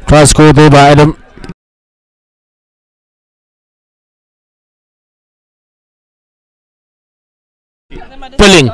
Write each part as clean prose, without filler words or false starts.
Try score there by Adam. Billing.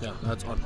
Yeah, that's on.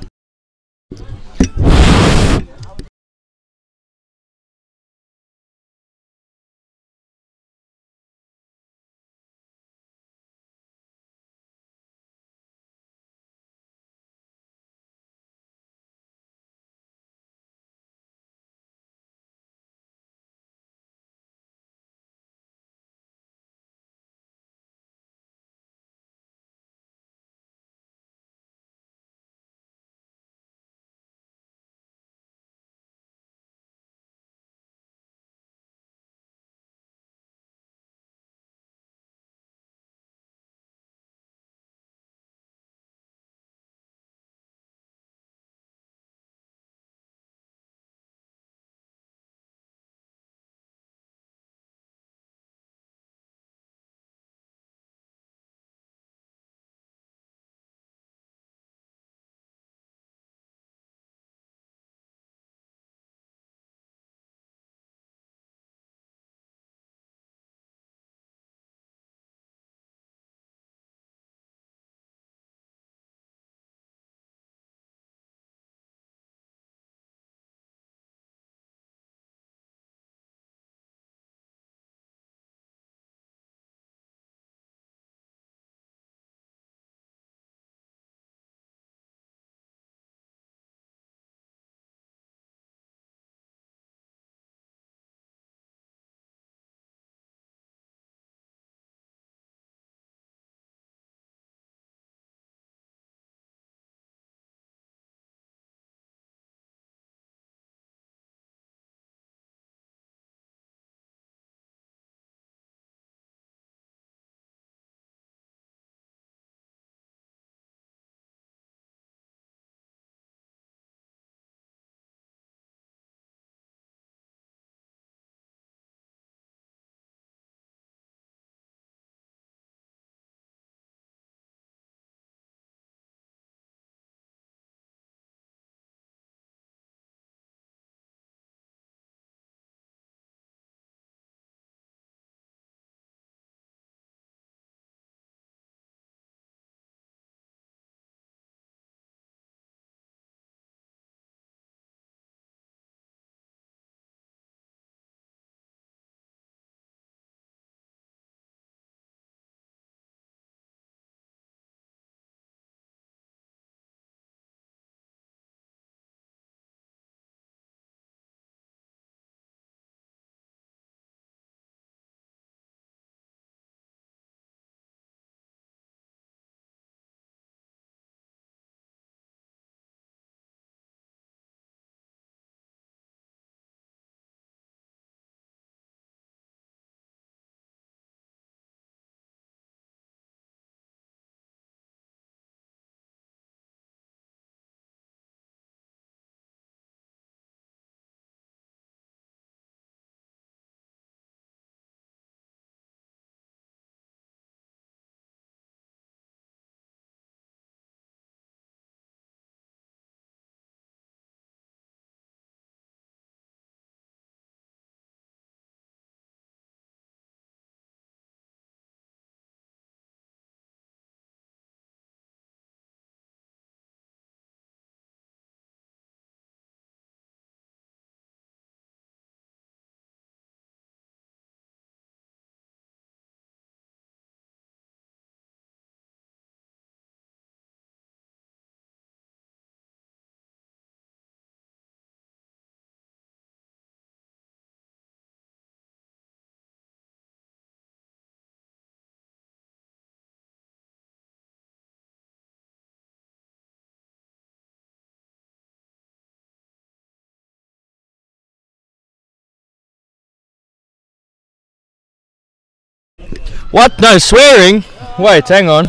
What? No swearing? Wait, hang on.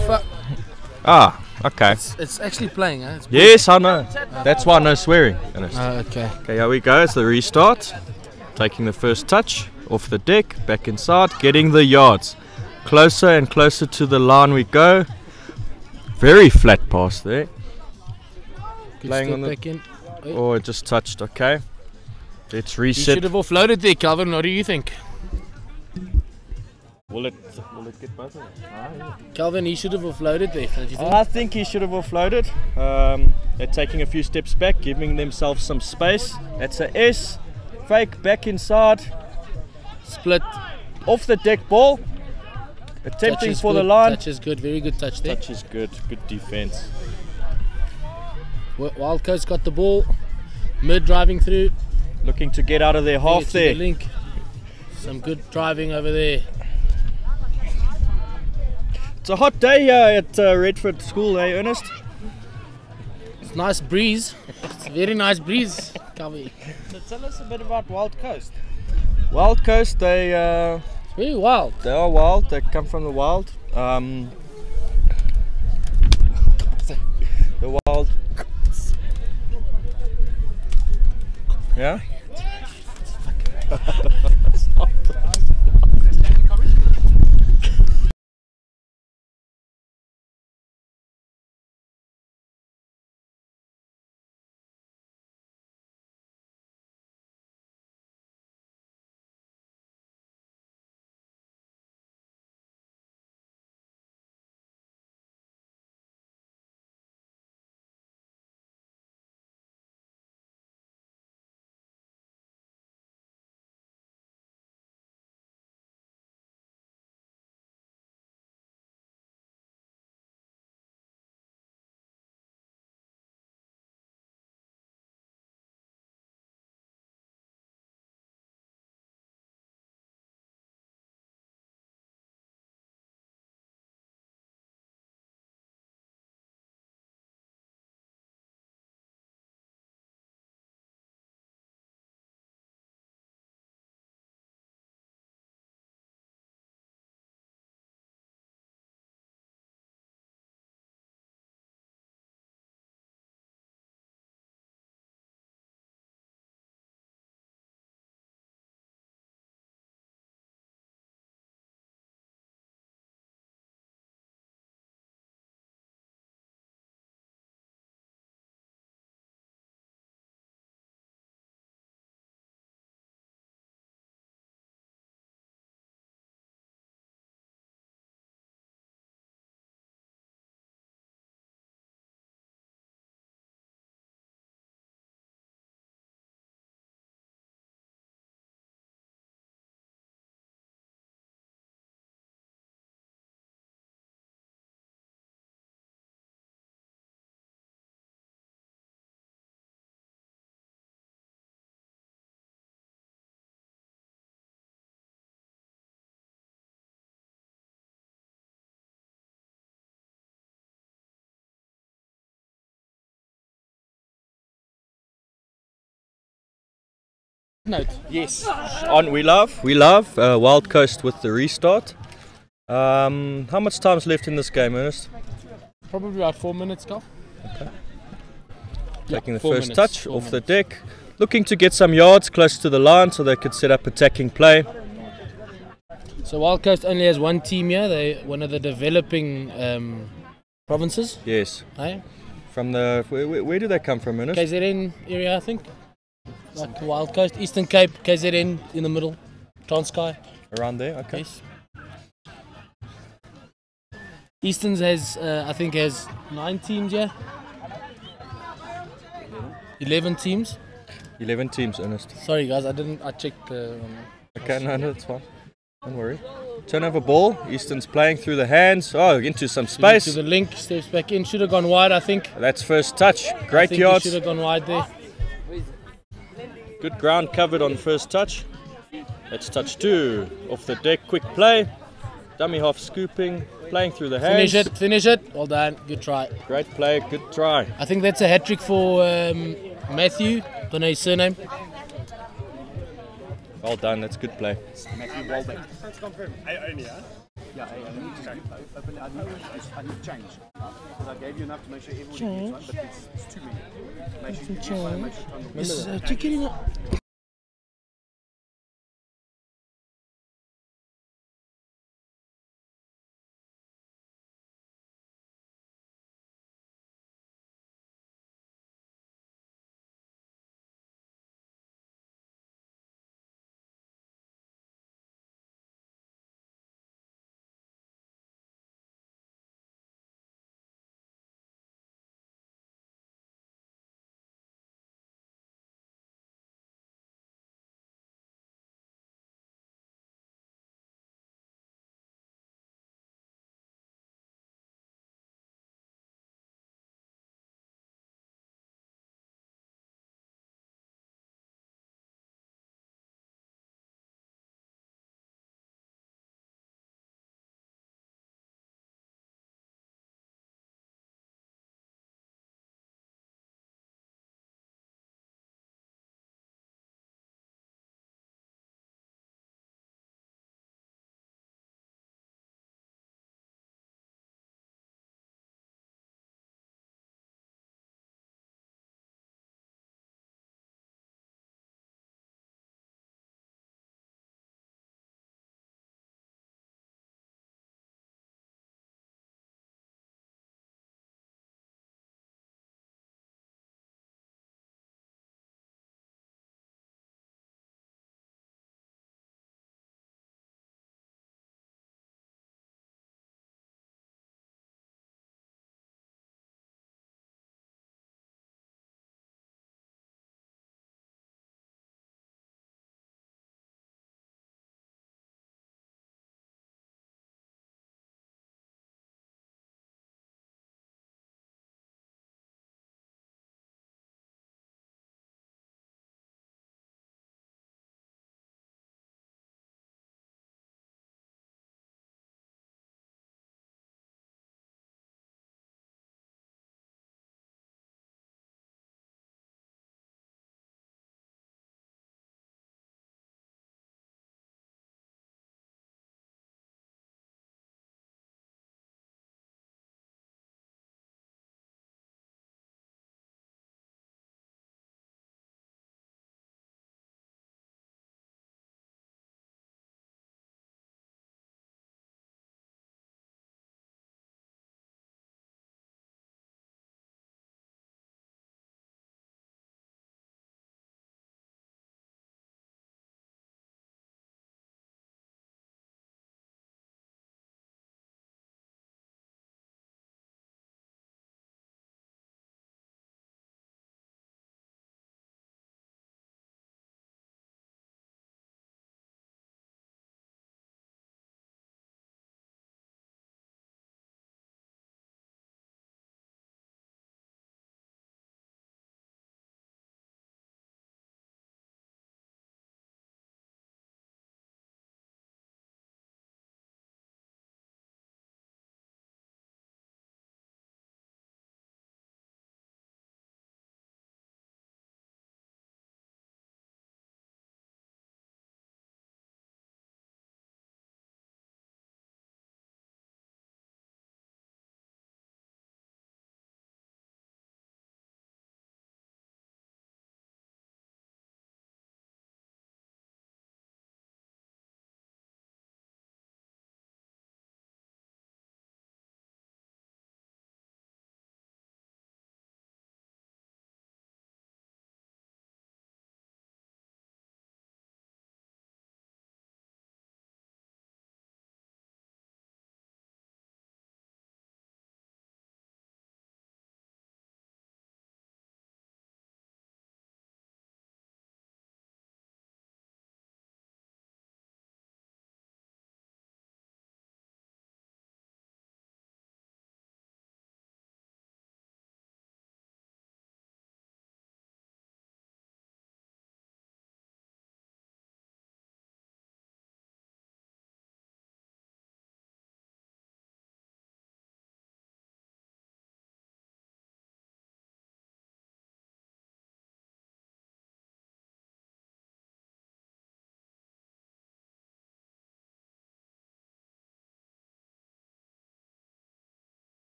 Ah, okay. It's actually playing, huh? It's Yes, I know. That's why no swearing. okay. Okay, here we go. It's the restart. Taking the first touch off the deck, back inside, getting the yards. Closer and closer to the line we go. Very flat pass there. Good Playing step on the back in. Oh, it just touched. Okay. Let's You reset. should have offloaded there, Calvin. What do you think? Will it get both of them? Yeah. Calvin, he should have offloaded there, don't you think? I think he should have offloaded. They're taking a few steps back, giving themselves some space. That's a S. Fake back inside. Split. Off the deck ball. Attempting for the line. Touch is good, very good touch there. Touch is good, good defense. Wildcoast got the ball. Mid driving through. Looking to get out of their half there. The link. Some good driving over there. It's a hot day here at Reddford School, eh, Ernest? It's a nice breeze. It's a very nice breeze, Calvi. So tell us a bit about Wildcoast. Wildcoast, they Very wild. They are wild. They come from the wild. The wild. Yeah. Note. Yes. We love Wildcoast with the restart. How much time's left in this game, Ernest? Probably about 4 minutes, Cal. Okay. Yeah, Taking the 4 first minutes, touch 4 off the minutes. deck. Looking to get some yards close to the line so they could set up attacking play. So Wildcoast only has one team here. They're one of the developing provinces. Yes. Hey? From the where do they come from, Ernest? KZN area, I think. Like the Wildcoast, Eastern Cape, KZN in the middle, Transkei. Around there. Okay. Yes. Easterns has, I think, has 9 teams here. 11 teams. 11 teams, Ernest. Sorry guys, I checked. Okay, no, that's fine. Don't worry. Turnover ball. Easton's playing through the hands. Oh, into some space. To the link, steps back in. Should have gone wide, I think. That's first touch. I Great think yards. Should have gone wide there. Good ground covered on first touch. That's touch 2. Off the deck, quick play. Dummy half scooping. Playing through the hands. Finish it. Well done. Good try. Great play, good try. I think that's a hat trick for Matthew. Don't know his surname. Well done, that's good play. Matthew Walbeck. Let's confirm. I only, huh? Yeah, I need to open. I need to change. Because I gave you enough to make sure everybody gets one, but it's too many. Make sure you get one, make sure you turn the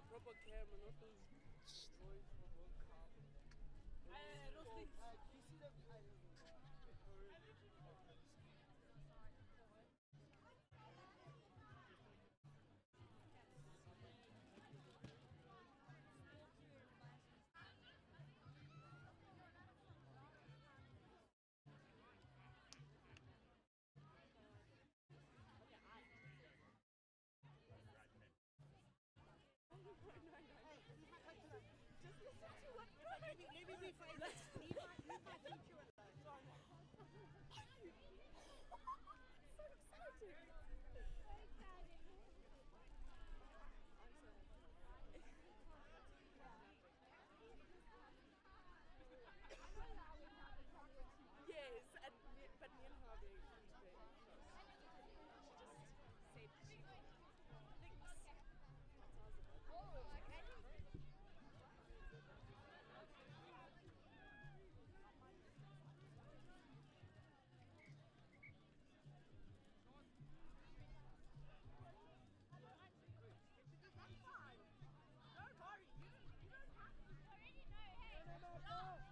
a proper camera, not those boys from World Cup. Hey, those things. You see them? Just listen to what. Maybe we find this. Leave my teacher alone. So excited. I'm so yes, but me and her are very close. She just said she thinks. Oh, okay. Don't worry, you don't have to. You already know, hey.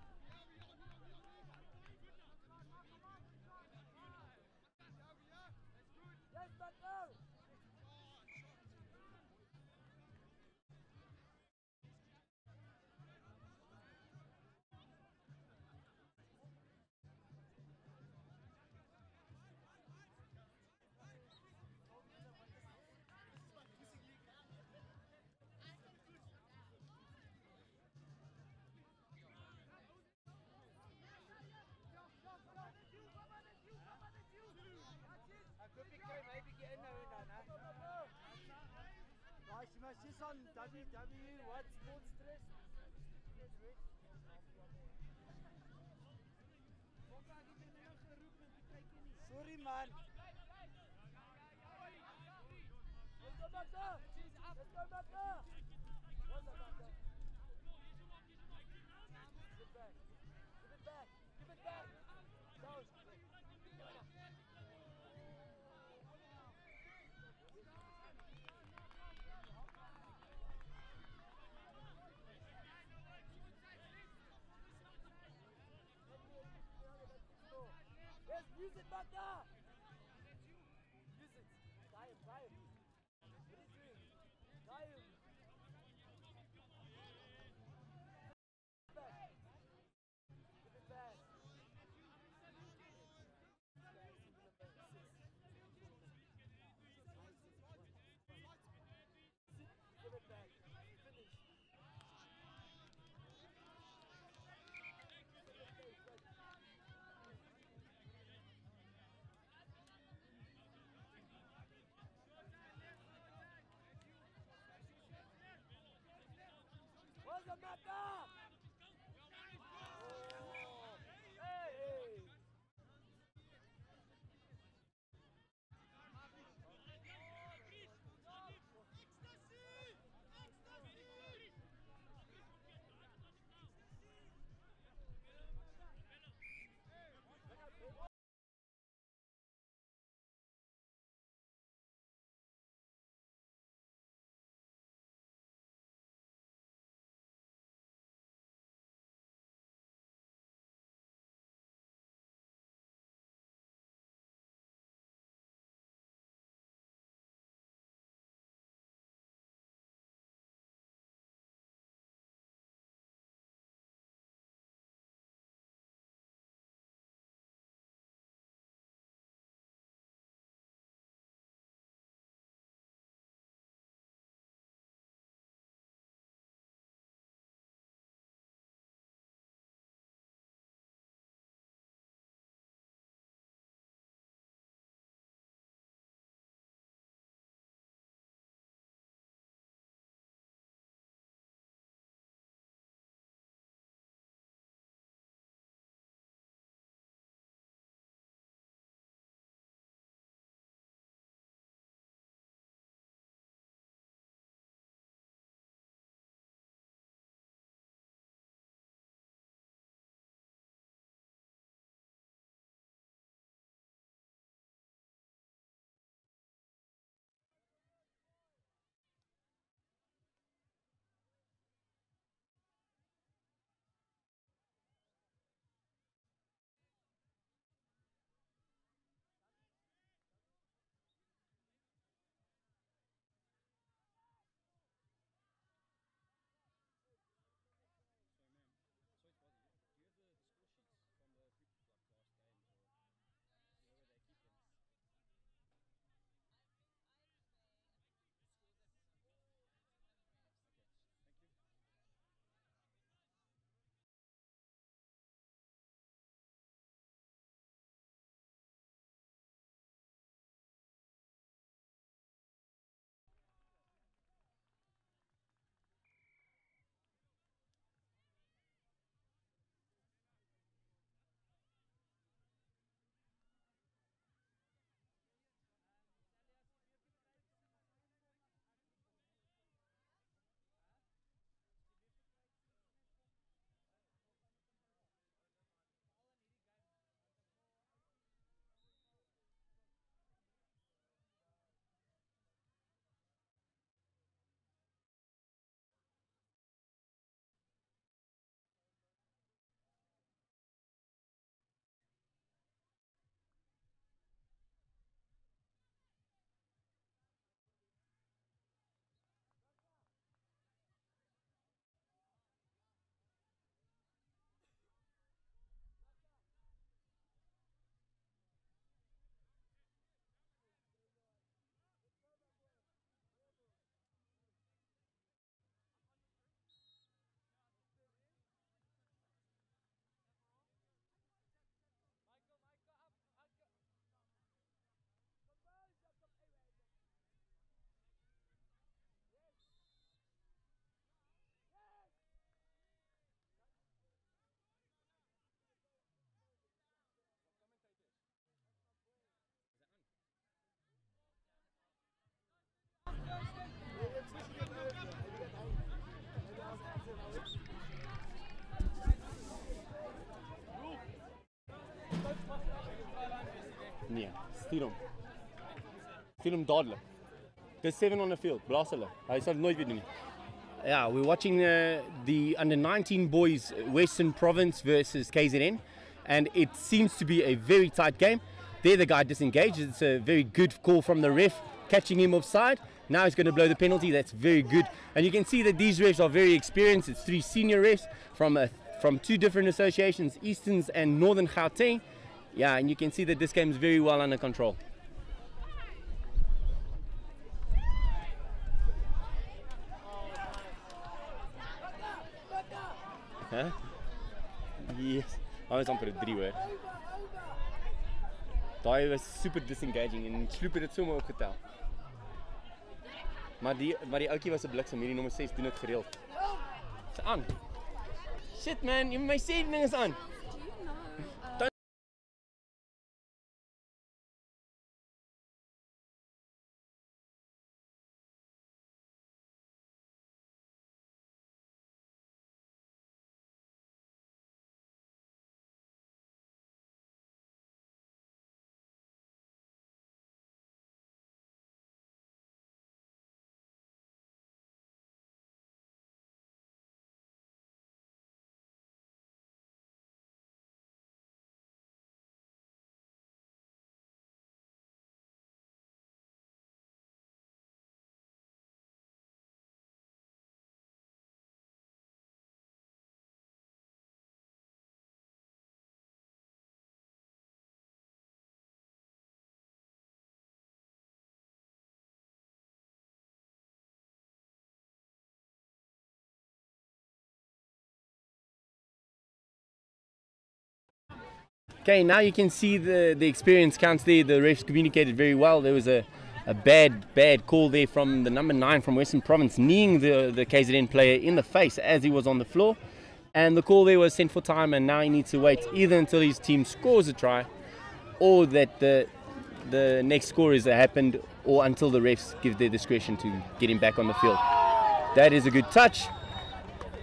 Yes, but no! Could be good, maybe get in there now. Guys, you must just on www. What sports dress? Sorry, man. Let's go back there! Let's go back there! Where's the back there? Give it back. Give it back. Give it back. Down. Yes, use it back there! Use it. Tie him. What are you doing? Tie him. Back. Give it back. Give it back. Finish. Vier hom. Vier hom dadelik. Dis 7 on the field. Blaas hulle. Hy sal nooit weer doen nie. Yeah, we're watching the under-19 boys Western Province versus KZN, and it seems to be a very tight game. There the guy disengaged. It's a very good call from the ref, catching him offside. Now he's going to blow the penalty. That's very good. And you can see that these refs are very experienced. It's 3 senior refs from 2 different associations, Easterns and Northern Gauteng. Yeah, and you can see that this game is very well under control. Huh? Yes. I was amper 3 hoor. Daai was super disengaging en Sloep het dit sommer opgetel. Maar die ouetjie was 'n bliksem, hierdie nommer 6 doen dit gereeld. Dis aan. Shit man, jy moet my sê die ding is aan. Okay, now you can see the experience counts there. The refs communicated very well. There was a bad call there from the number 9 from Western Province, kneeing the KZN player in the face as he was on the floor. And the call there was sent for time, and now he needs to wait either until his team scores a try or that the next score is happened, or until the refs give their discretion to get him back on the field. That is a good touch.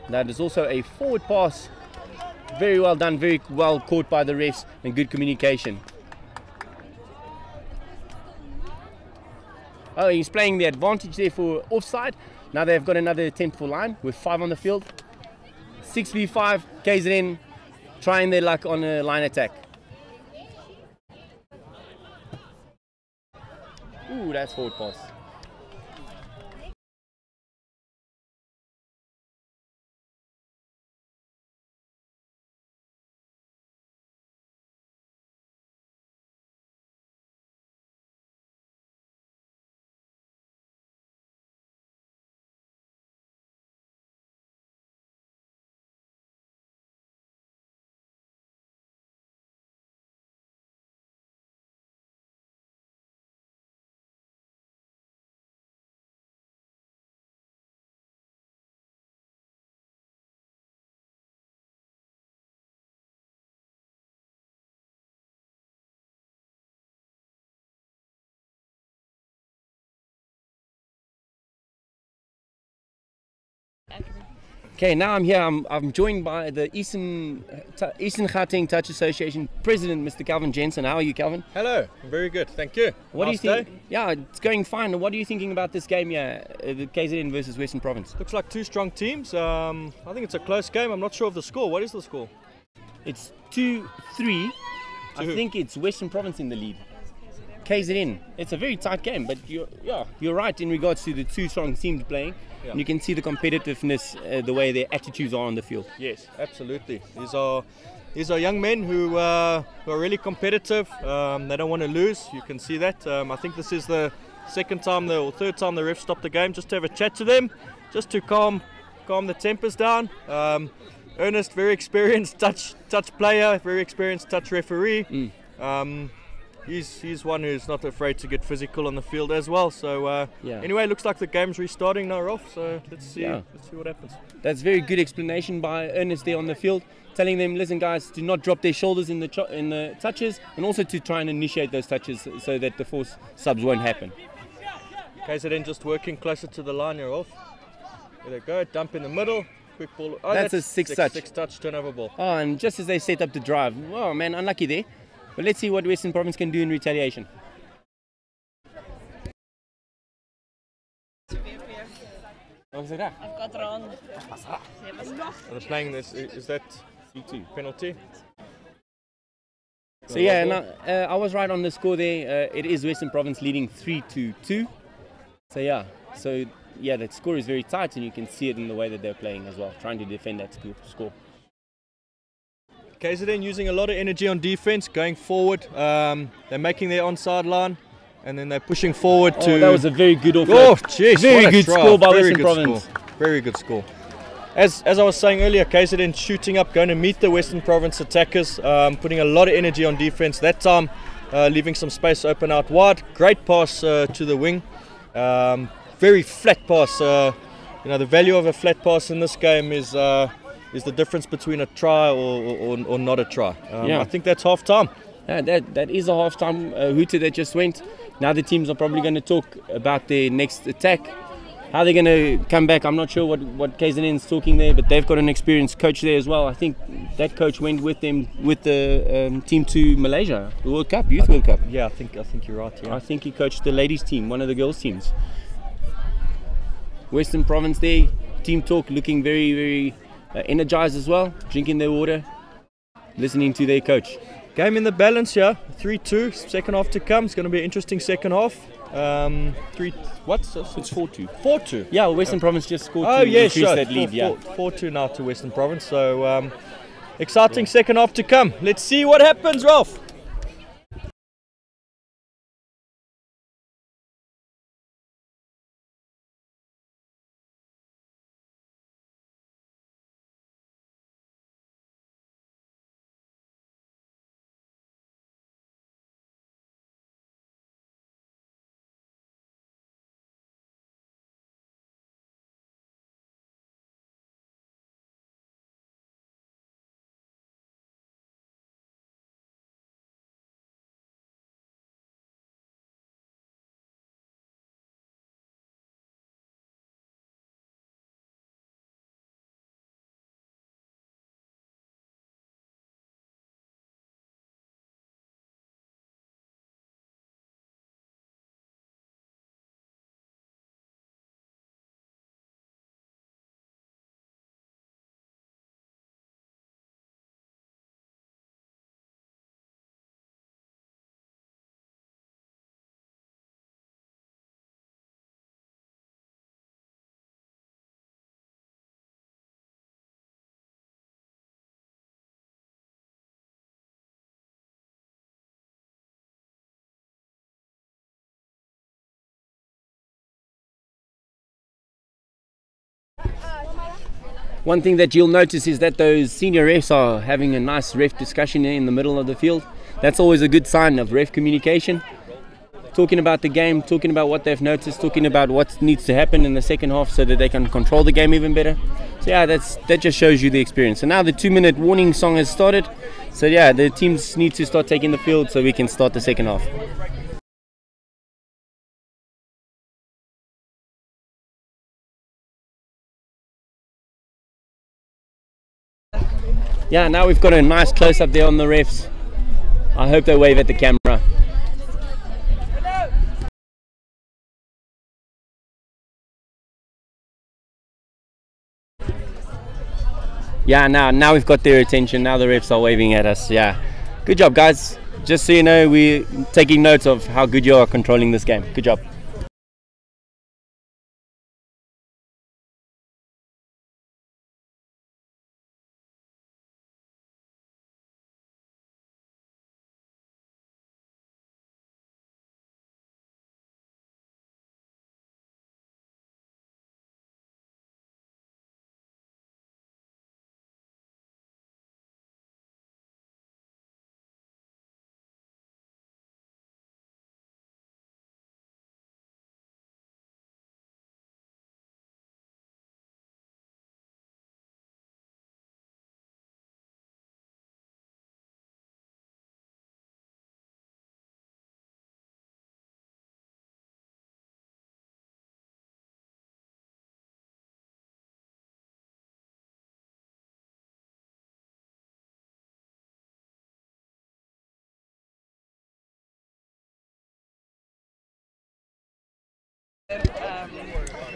That is also a forward pass. Very well done, very well caught by the refs, and good communication. Oh, he's playing the advantage there for offside. Now they've got another attempt for line with 5 on the field. 6v5, KZN trying their luck on a line attack. Ooh, that's forward pass. Okay, now I'm here. I'm joined by the Eastern Gauteng Touch Association President, Mr. Calvin Jensen. How are you, Calvin? Hello, very good, thank you. What do you Last think? day? Yeah, it's going fine. What are you thinking about this game here, the KZN versus Western Province? Looks like 2 strong teams. I think it's a close game. I'm not sure of the score. What is the score? It's 2-3. I think it's Western Province in the lead. KZN. It's a very tight game, but you're right in regards to the 2 strong teams playing. Yeah. And you can see the competitiveness, the way their attitudes are on the field. Yes, absolutely. These are young men who are really competitive. They don't want to lose. You can see that. I think this is the second time or third time the ref stopped the game just to have a chat to them, just to calm the tempers down. Ernest, very experienced touch player, very experienced touch referee. He's one who's not afraid to get physical on the field as well. So anyway, looks like the game's restarting now, Rolf. So let's see what happens. That's very good explanation by Ernest there on the field, telling them, listen guys, to not drop their shoulders in the touches, and also to try and initiate those touches so that the force subs won't happen. KZN just working closer to the line here, Rolf. There they go, dump in the middle. Quick ball. Oh, that's a six touch turnover ball. Oh, and just as they set up the drive. Oh man, unlucky there. But let's see what Western Province can do in retaliation. I've got wrong. They're playing this. Is that 3-2 penalty? So yeah, I was right on the score there. It is Western Province leading 3-2. So yeah, that score is very tight, and you can see it in the way that they're playing as well, trying to defend that score. KZN using a lot of energy on defense, going forward. They're making their onside line, and then they're pushing forward to. That was a very good offload. Oh, jeez! Very good score by Western Province. Very good score. As I was saying earlier, KZN shooting up, going to meet the Western Province attackers, putting a lot of energy on defense. That time, leaving some space open out wide. Great pass to the wing. Very flat pass. The value of a flat pass in this game is the difference between a try or not a try. I think that's half time. Yeah, that is a half time hooter that just went. Now the teams are probably going to talk about their next attack. How they're going to come back, I'm not sure what KZN is talking there, but they've got an experienced coach there as well. I think that coach went with them with the team to Malaysia, the World Cup, Youth World Cup. Yeah, I think you're right. Yeah. I think he coached the ladies team, one of the girls teams. Western Province there, team talk, looking very, very energized as well, drinking their water, listening to their coach. Game in the balance here, 3-2. Second half to come. It's going to be an interesting second half. It's 4-2. 4-2. Yeah, Western Province just scored to increase that lead. 4-2 now to Western Province. So exciting second half to come. Let's see what happens, Ralph. One thing that you'll notice is that those senior refs are having a nice ref discussion there in the middle of the field. That's always a good sign of ref communication. Talking about the game, talking about what they've noticed, talking about what needs to happen in the second half so that they can control the game even better. So yeah, that just shows you the experience. So now the 2-minute warning song has started. So yeah, the teams need to start taking the field so we can start the second half. Yeah, now we've got a nice close-up there on the refs. I hope they wave at the camera. Yeah, now we've got their attention. Now the refs are waving at us. Yeah, good job, guys. Just so you know, we're taking notes of how good you are controlling this game. Good job.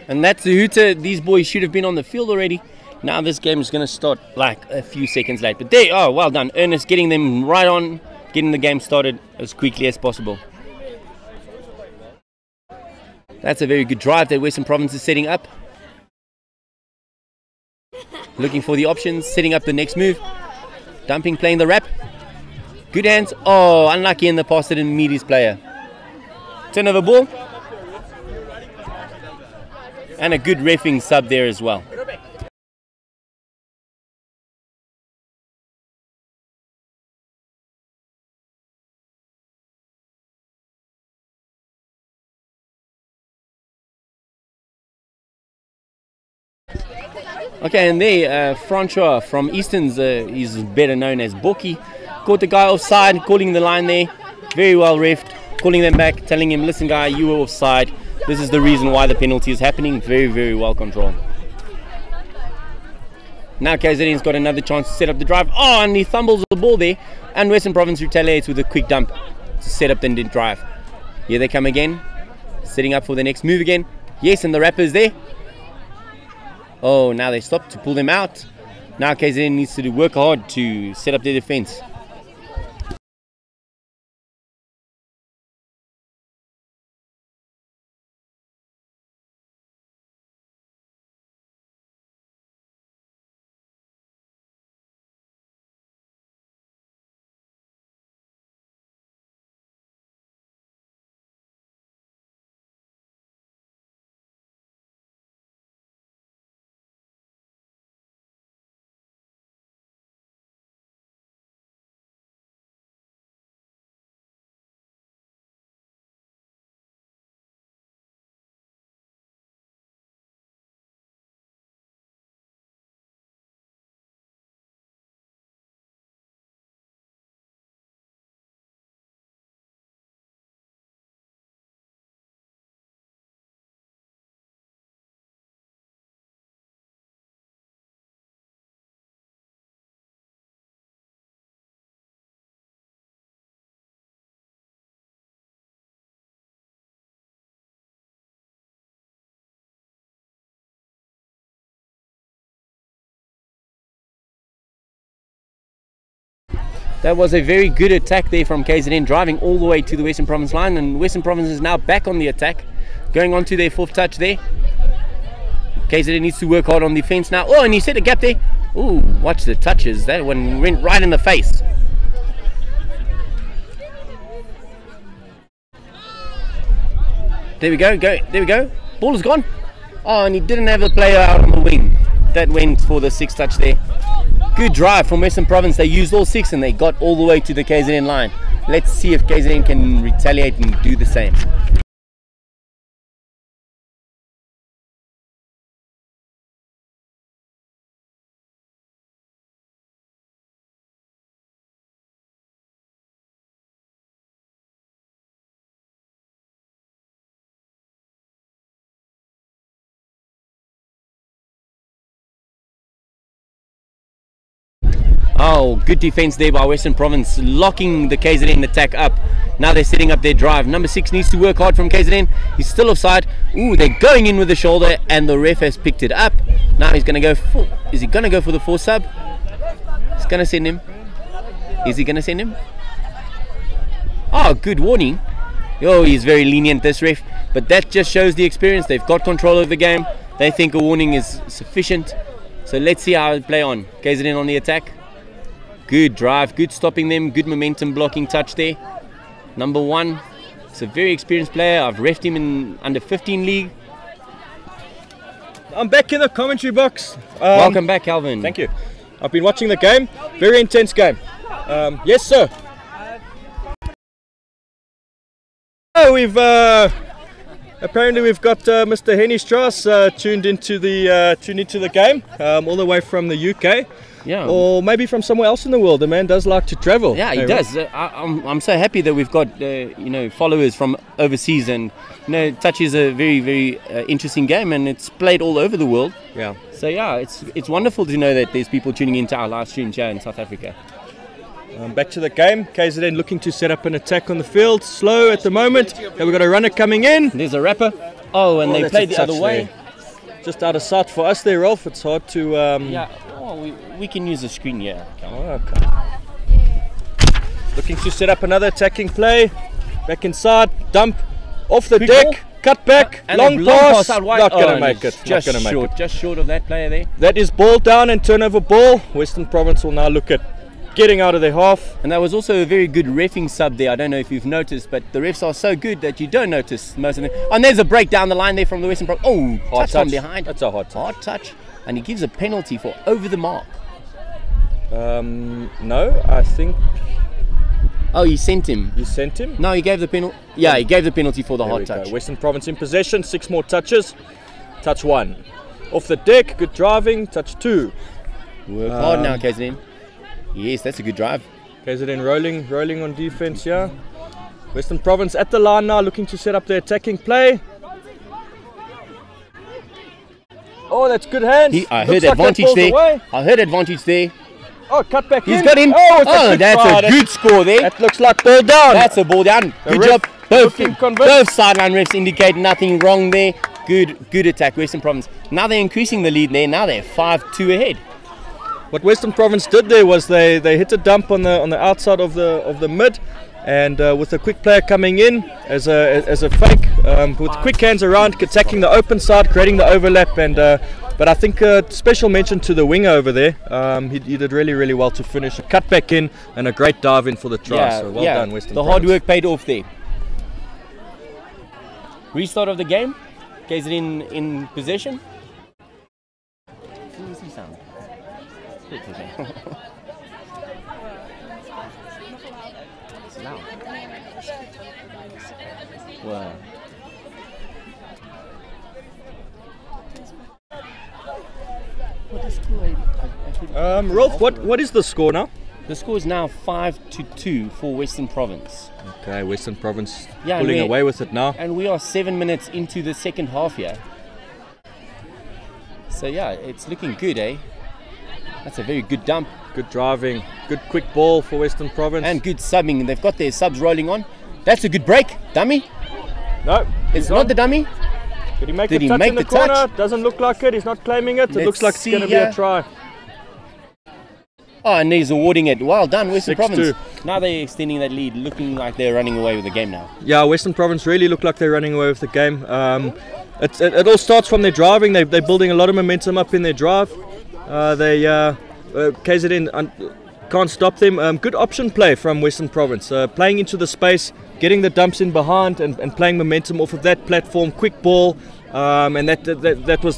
And that's the hooter. These boys should have been on the field already. Now this game is going to start like a few seconds late. But there, oh, well done. Ernest getting them right on, getting the game started as quickly as possible. That's a very good drive that Western Province is setting up. Looking for the options, setting up the next move. Dumping, playing the wrap. Good hands. Oh, unlucky in the pass, didn't meet his player. Turnover ball. And a good reffing sub there as well. Okay, and there, Francois from Easton's, he's better known as Boki, caught the guy offside, calling the line there. Very well reffed, calling them back, telling him, listen guy, you were offside. This is the reason why the penalty is happening. Very, very well controlled. Now KZN's got another chance to set up the drive. Oh, and he fumbles the ball there. And Western Province retaliates with a quick dump to set up the drive. Here they come again, setting up for the next move again. Yes, and the rapper's there. Oh, now they stop to pull them out. Now KZN needs to work hard to set up their defense. That was a very good attack there from KZN, driving all the way to the Western Province line, and Western Province is now back on the attack, going on to their fourth touch there. KZN needs to work hard on defense now. Oh, and he set a gap there. Ooh, watch the touches. That one went right in the face. There we go, there we go. Ball is gone. Oh, and he didn't have a player out on the wing. That went for the sixth touch there. Good drive from Western Province. They used all six and they got all the way to the KZN line. Let's see if KZN can retaliate and do the same. Oh, good defense there by Western Province, locking the KZN attack up. Now they're setting up their drive. Number 6 needs to work hard from KZN. He's still offside. Ooh, they're going in with the shoulder, and the ref has picked it up. Now he's going to go for... Is he going to go for the 4 sub? He's going to send him. Is he going to send him? Oh, good warning. Oh, he's very lenient, this ref. But that just shows the experience. They've got control of the game. They think a warning is sufficient. So let's see how it play on. KZN on the attack. Good drive, good stopping them, good momentum blocking touch there. Number 1, it's a very experienced player. I've refed him in under 15 league. I'm back in the commentary box. Welcome back, Calvin. Thank you. I've been watching the game. Very intense game. Yes, sir. Oh, apparently we've got Mr. Henny Strauss tuned into the game, all the way from the UK. Yeah. Or maybe from somewhere else in the world. The man does like to travel. Yeah, he does. I'm so happy that we've got followers from overseas, and touch is a very, very interesting game, and it's played all over the world. Yeah. So yeah, it's wonderful to know that there's people tuning into our live stream here in South Africa. Back to the game. KZN looking to set up an attack on the field. Slow at the moment. Then we've got a runner coming in. There's a rapper. Oh, and they that's played a the other touch way. there. Just out of sight for us there, Rolf. It's hard to... Yeah, oh, we can use the screen, yeah. Oh, okay. Looking to set up another attacking play. Back inside, dump, off the Quick deck, ball. cut back, And long a pass. out wide. Not going to and make it's it. Just Not gonna make short, it. just short of that player there. That is ball down and turnover ball. Western Province will now look at getting out of their half. And that was also a very good reffing sub there. I don't know if you've noticed, but the refs are so good that you don't notice most of them. And there's a break down the line there from the Western Province. Oh, Hard touch from touch. behind. That's a hard touch. Hard touch. And he gives a penalty for over the mark. No, I think Oh, he sent him. you sent him. No, he gave the penalty. Yeah, he gave the penalty for the There we hard go. touch. Western Province in possession, 6 more touches. Touch 1. Off the deck, good driving. Touch 2. Work hard now, KZN. Yes, that's a good drive. KZN rolling on defense here. Western Province at the line now, looking to set up their attacking play. Oh, that's good hands. I Looks heard like that advantage ball's there. away. I heard advantage there. Oh, cut back He's in. got him. Oh, it's a good that's try. a good score there. That looks like ball down. That's a ball down. The Good ref job. looking convinced. Both sideline refs indicate nothing wrong there. Good attack, Western Province. Now they're increasing the lead there. Now they're 5-2 ahead. What Western Province did there was they hit a dump on the outside of the mid, and with a quick player coming in as a fake, with quick hands around, attacking the open side, creating the overlap, and but I think special mention to the winger over there. He did really well to finish a cut back in and a great dive in for the try. So well done, Western The Province. hard work paid off there. Restart of the game. KZN in possession. Who was he sound? It's okay. It's loud. Wow. What is score? Rolf, what is the score now? The score is now 5-2 for Western Province. Okay, Western Province Yeah, pulling we're- away with it now. And we are 7 minutes into the second half here. So yeah, it's looking good, eh? That's a very good dump. Good driving, good quick ball for Western Province. And good subbing. They've got their subs rolling on. That's a good break. Dummy. no, It's not the dummy. Did he make Did the he touch make in the the corner? touch? Doesn't look like it. He's not claiming it. It Let's looks like it's see going to be here. a try. Oh, and he's awarding it. Well done, Western 6-2. Province. Now they're extending that lead, looking like they're running away with the game now. Yeah, Western Province really look like they're running away with the game. It all starts from their driving. They're building a lot of momentum up in their drive. KZN can't stop them. Good option play from Western Province. Playing into the space, getting the dumps in behind, and playing momentum off of that platform. Quick ball, and that was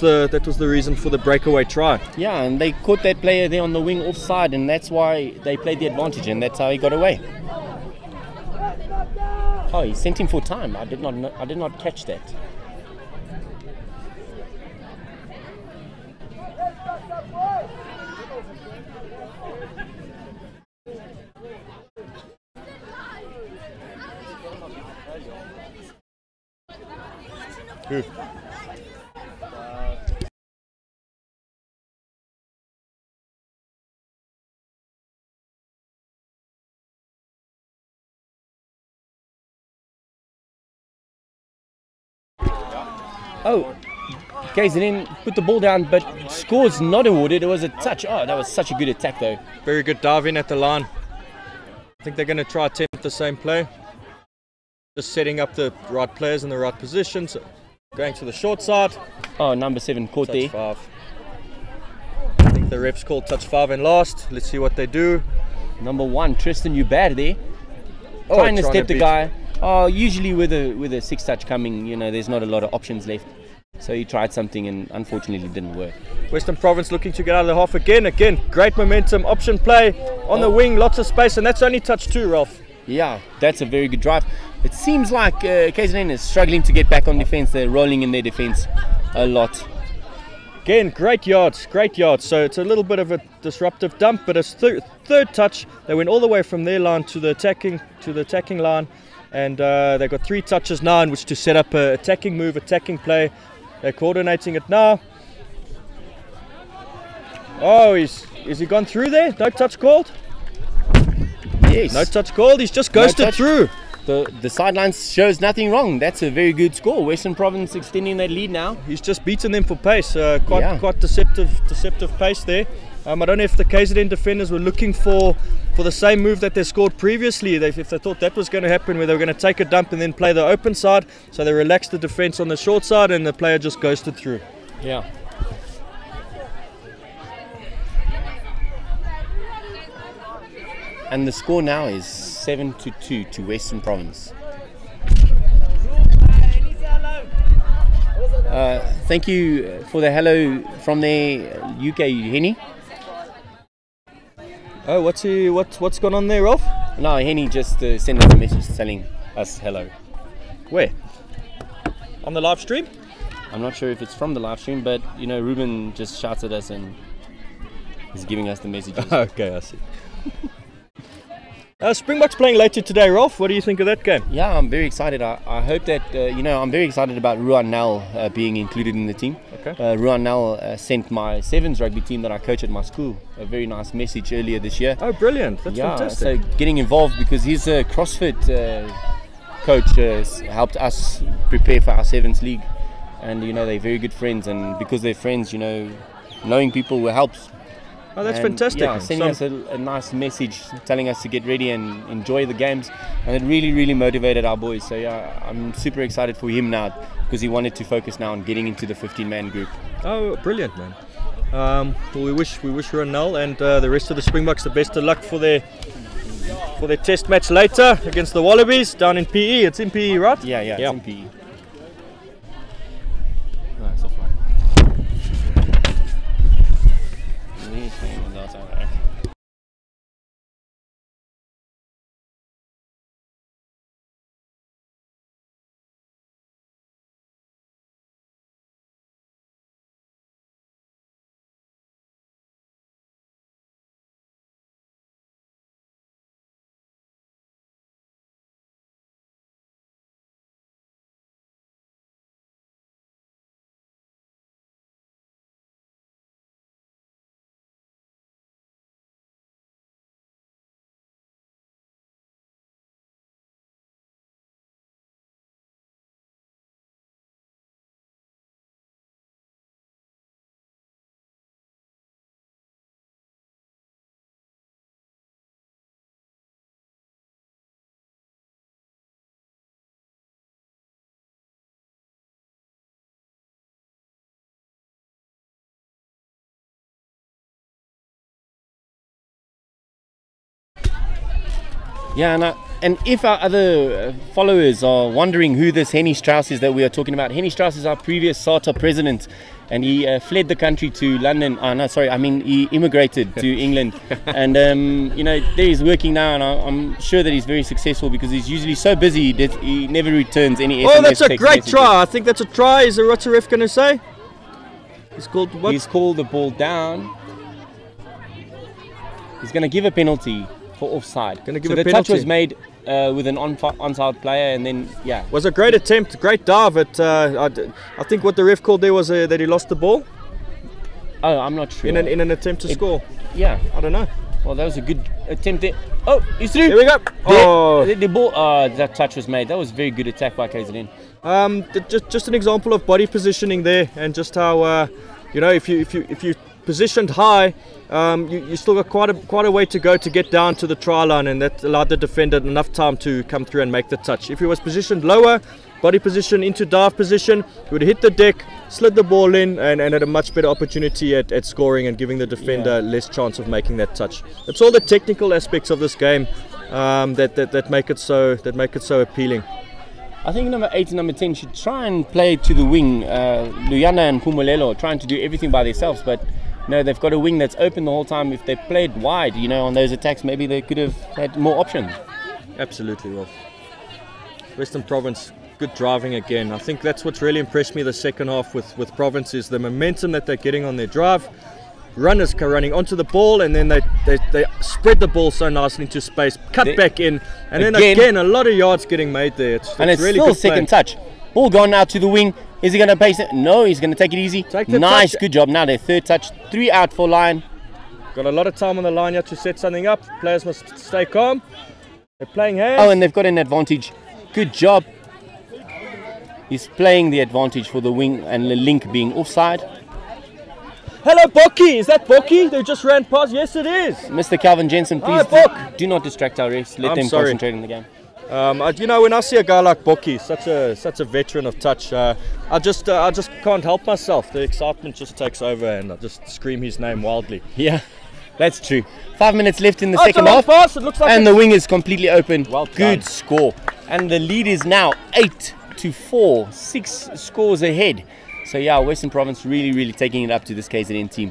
the reason for the breakaway try. Yeah, and they caught that player there on the wing offside, and that's why they played the advantage, and that's how he got away. Oh, he sent him for time. I did not catch that. Oh, KZN put the ball down, but score's not awarded. It was a touch. Oh, that was such a good attack, though. Very good dive in at the line. I think they're going to try attempt the same play. Just setting up the right players in the right positions. Going to the short side. Oh, number 7 caught Touch there. 5. I think the refs called touch 5 and last. Let's see what they do. Number 1, Tristan Hubert there. Oh, Trying to trying step to the beat. guy. Oh, usually with a 6 touch coming, there's not a lot of options left. So he tried something and unfortunately didn't work. Western Province looking to get out of the half again. Again, great momentum, option play on the wing, lots of space, and that's only touch 2, Ralph. Yeah, that's a very good drive. It seems like KZN is struggling to get back on defense. They're rolling in their defense a lot. Again, great yards. So it's a little bit of a disruptive dump, but it's third touch. They went all the way from their line to the attacking line, and they've got 3 touches now in which to set up an attacking move, attacking play. They're coordinating it now. Oh, is he gone through there? No touch called? Yes. No touch called. He's just ghosted touch. through. the sidelines shows nothing wrong. That's a very good score. Western Province extending that lead now. He's just beaten them for pace. Quite Yeah. quite deceptive pace there. I don't know if the KZN defenders were looking for the same move that they scored previously. If they thought that was going to happen, where they were going to take a dump and then play the open side, so they relaxed the defence on the short side and the player just ghosted through. Yeah. And the score now is 7-2 to Western Province. Thank you for the hello from the UK, Henny. Oh, what's gone on there, Rolf? No, Henny just sent us a message telling us hello. Where? On the live stream? I'm not sure if it's from the live stream, but you know, Ruben just shouts at us and is giving us the messages. Okay, I see. Springboks playing later today, Rolf. What do you think of that game? Yeah, I'm very excited. I hope that, I'm very excited about Ruan Nel being included in the team. Okay. Ruan Nel sent my sevens rugby team that I coach at my school a very nice message earlier this year. Oh, brilliant. That's fantastic. So getting involved because his CrossFit coach helped us prepare for our sevens league. And, they're very good friends. And because they're friends, knowing people helps. Oh, that's and, fantastic. Yeah, sending us a nice message telling us to get ready and enjoy the games, and it really, really motivated our boys. So yeah, I'm super excited for him now because he wanted to focus now on getting into the 15-man group. Oh, brilliant, man. Well, we wish Ronald and the rest of the Springboks the best of luck for their test match later against the Wallabies down in PE. It's in PE, right? Yeah, it's in PE. No, it's offline. Yeah, and if our other followers are wondering who this Henny Strauss is that we are talking about, Henny Strauss is our previous SATA president, and he fled the country to London. He immigrated to England, and there he's working now, and I'm sure that he's very successful because he's usually so busy that he never returns any SMS. Oh, that's a great messages. try. I think that's a try. What's the ref going to say? He's called what? He's called the ball down. He's going to give a penalty for offside. Gonna give so a the penalty. touch was made with an onside player, and then Was a great attempt, great dive. At I think what the ref called there was that he lost the ball Oh, I'm not sure. in an attempt to score. Yeah. I don't know. Well, that was a good attempt there. Oh, he's through. Here we go. Oh, The ball. That touch was made. That was a very good attack by KZN. just an example of body positioning there, and just how if you positioned high, you still got quite a way to go to get down to the try line, and that allowed the defender enough time to come through and make the touch. If he was positioned lower, body position into dive position, he would have hit the deck, slid the ball in, and had a much better opportunity at scoring and giving the defender less chance of making that touch. It's all the technical aspects of this game that make it so appealing. I think number 8 and number 10 should try and play to the wing. Luyanda and Pumulelo trying to do everything by themselves, but they've got a wing that's open the whole time. If they played wide, on those attacks, maybe they could have had more options. Absolutely, Rolf. Western Province, good driving again. I think that's what's really impressed me the second half with Province is the momentum that they're getting on their drive. Runners running onto the ball, and then they spread the ball so nicely into space, cut back in, and then again a lot of yards getting made there. It's really still good second play. touch. Ball gone now to the wing. Is he going to pace it? No, he's going to take it easy. Nice, touch. good job. Now their third touch, 3 out for line. Got a lot of time on the line here to set something up. Players must stay calm. They're playing hands. Oh, and they've got an advantage. Good job. He's playing the advantage for the wing and the link being offside. Hello, Bocky. Is that Bocky? They just ran past. Yes, it is. Mr. Calvin Jensen, please do not distract our refs. Let them concentrate on the game. You know, when I see a guy like Bocky, such a veteran of touch, I just can't help myself. The excitement just takes over, and I just scream his name wildly. Yeah, that's true. 5 minutes left in the second half, pass. It looks like and the wing is completely open. Well Good done. score, and the lead is now 8-4, 6 scores ahead. So yeah, Western Province really taking it up to this KZN team.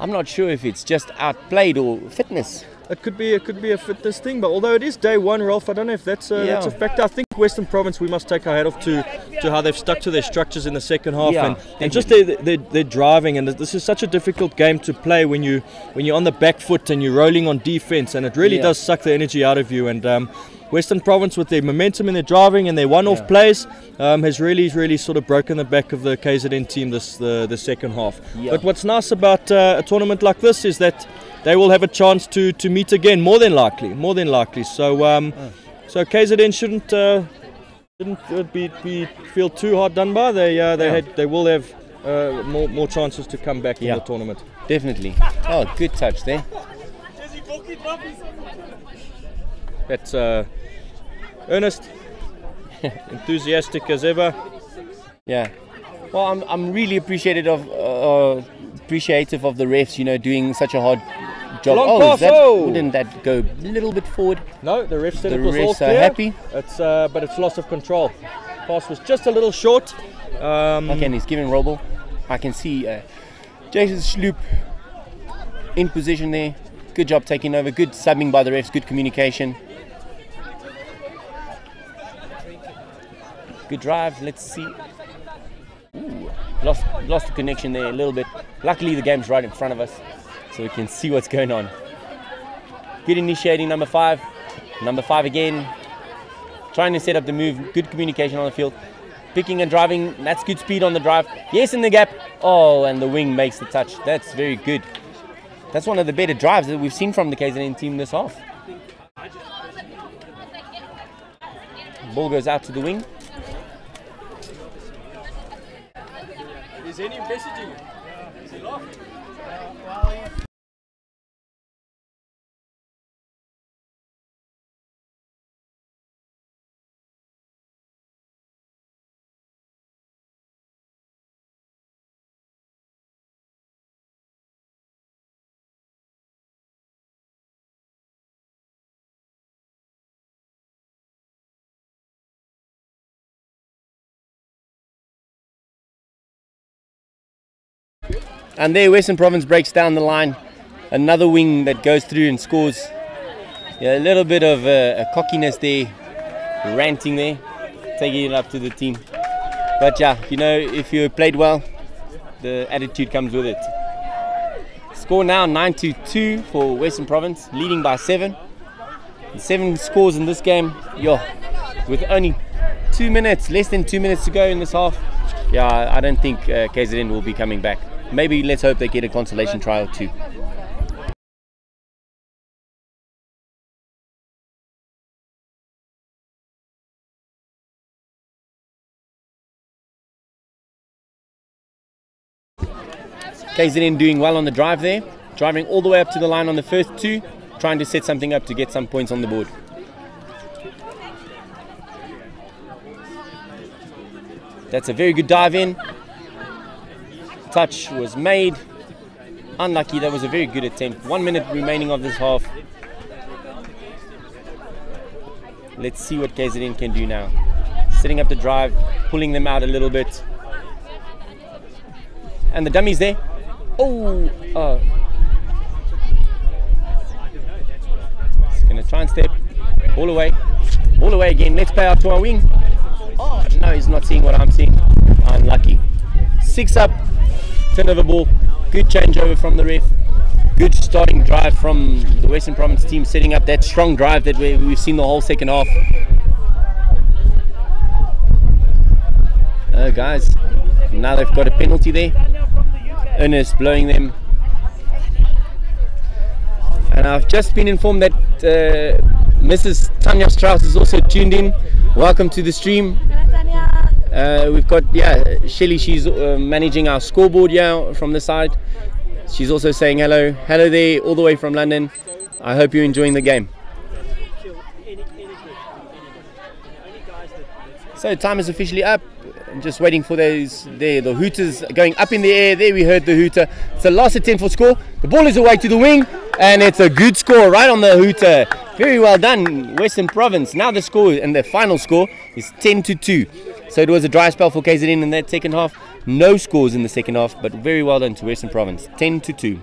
I'm not sure if it's just outplayed or fitness. It could be a fitness thing, but although it is day one, Ralph, I don't know if that's a factor. I think Western Province, we must take our hat off to how they've stuck to their structures in the second half, and just their driving. And this is such a difficult game to play when you're on the back foot and you're rolling on defense, and it really does suck the energy out of you. And Western Province, with their momentum in their driving and their one-off plays, has really sort of broken the back of the KZN team the second half. Yeah. But what's nice about a tournament like this is that they will have a chance to meet again, more than likely. So KZN shouldn't feel too hard done by. They will have more chances to come back in the tournament. Definitely. Oh, good touch there. That's earnest, enthusiastic as ever. Yeah. Well, I'm really appreciative of the refs, you know, doing such a hard job. Long pass, Didn't that go a little bit forward? No, the refs said The it was refs all are clear. happy. But it's loss of control. Pass was just a little short. Okay, and he's giving Robel. I can see Jason Sloop in position there. Good job taking over. Good subbing by the refs. Good communication. Good drive. Let's see. Ooh, lost the connection there a little bit. Luckily, the game's right in front of us, so we can see what's going on. Good initiating, number 5. Number 5 again. Trying to set up the move. Good communication on the field. Picking and driving. That's good speed on the drive. Yes, in the gap. Oh, and the wing makes the touch. That's very good. That's one of the better drives that we've seen from the KZN team this half. Ball goes out to the wing. Is any messaging? Is he lost? And there, Western Province breaks down the line. Another wing that goes through and scores. Yeah, a little bit of a cockiness there, ranting there, taking it up to the team. But yeah, you know, if you played well, the attitude comes with it. Score now 9-2 for Western Province, leading by 7. 7 scores in this game. Yo, with only 2 minutes, less than 2 minutes to go in this half. Yeah, I don't think KZN will be coming back. Maybe let's hope they get a consolation try or 2. KZN doing well on the drive there, driving all the way up to the line on the first 2, trying to set something up to get some points on the board. That's a very good dive in. Touch was made. Unlucky, that was a very good attempt. 1 minute remaining of this half. Let's see what KZN can do now. Setting up the drive, pulling them out a little bit. And the dummies there. Oh! He's going to try and step. All away. All away again. Let's play out to our wing. Oh, no, he's not seeing what I'm seeing. Unlucky. 6 up. Turnover ball. Good changeover from the ref. Good starting drive from the Western Province team, setting up that strong drive that we've seen the whole second half. Guys, now they've got a penalty there. Ernest blowing them. And I've just been informed that Mrs. Tanya Strauss is also tuned in. Welcome to the stream. We've got Shelly. She's managing our scoreboard here from the side. She's also saying hello. Hello there, all the way from London. I hope you're enjoying the game. So time is officially up. I'm just waiting for those there. The hooters going up in the air. There we heard the hooter. It's the last attempt for score. The ball is away to the wing, and it's a good score right on the hooter. Very well done, Western Province. Now the score and the final score is 10-2. So it was a dry spell for KZN in that second half. No scores in the second half, but very well done to Western Province. 10-2.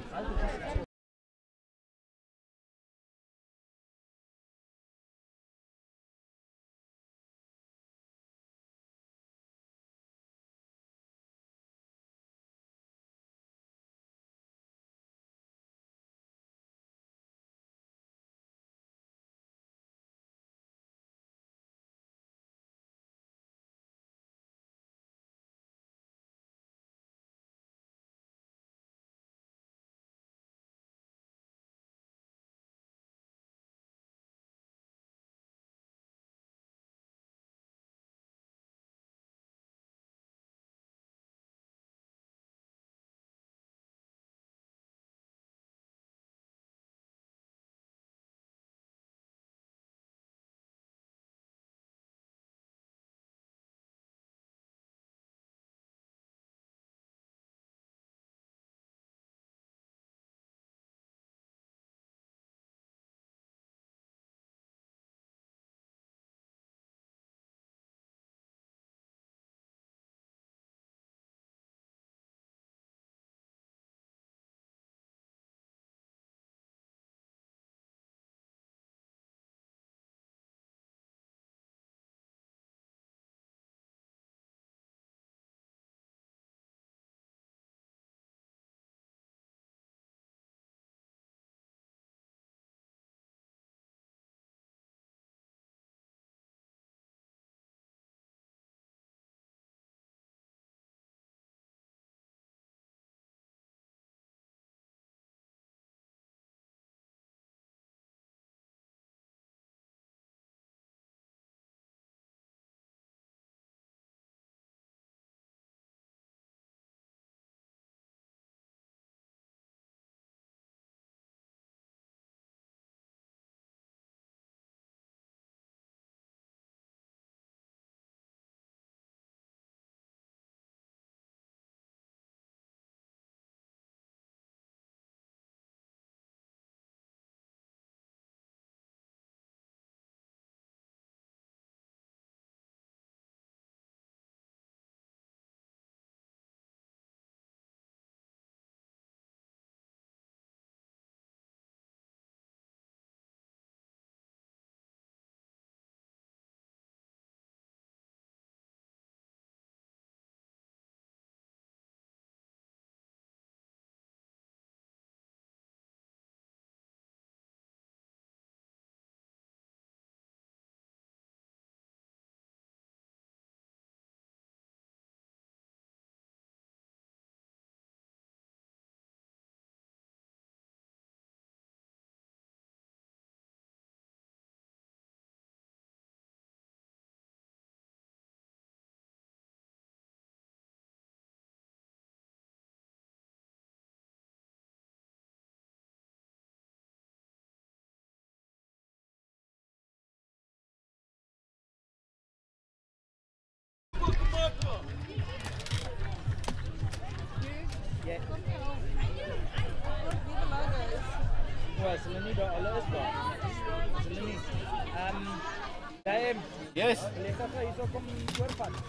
Yes.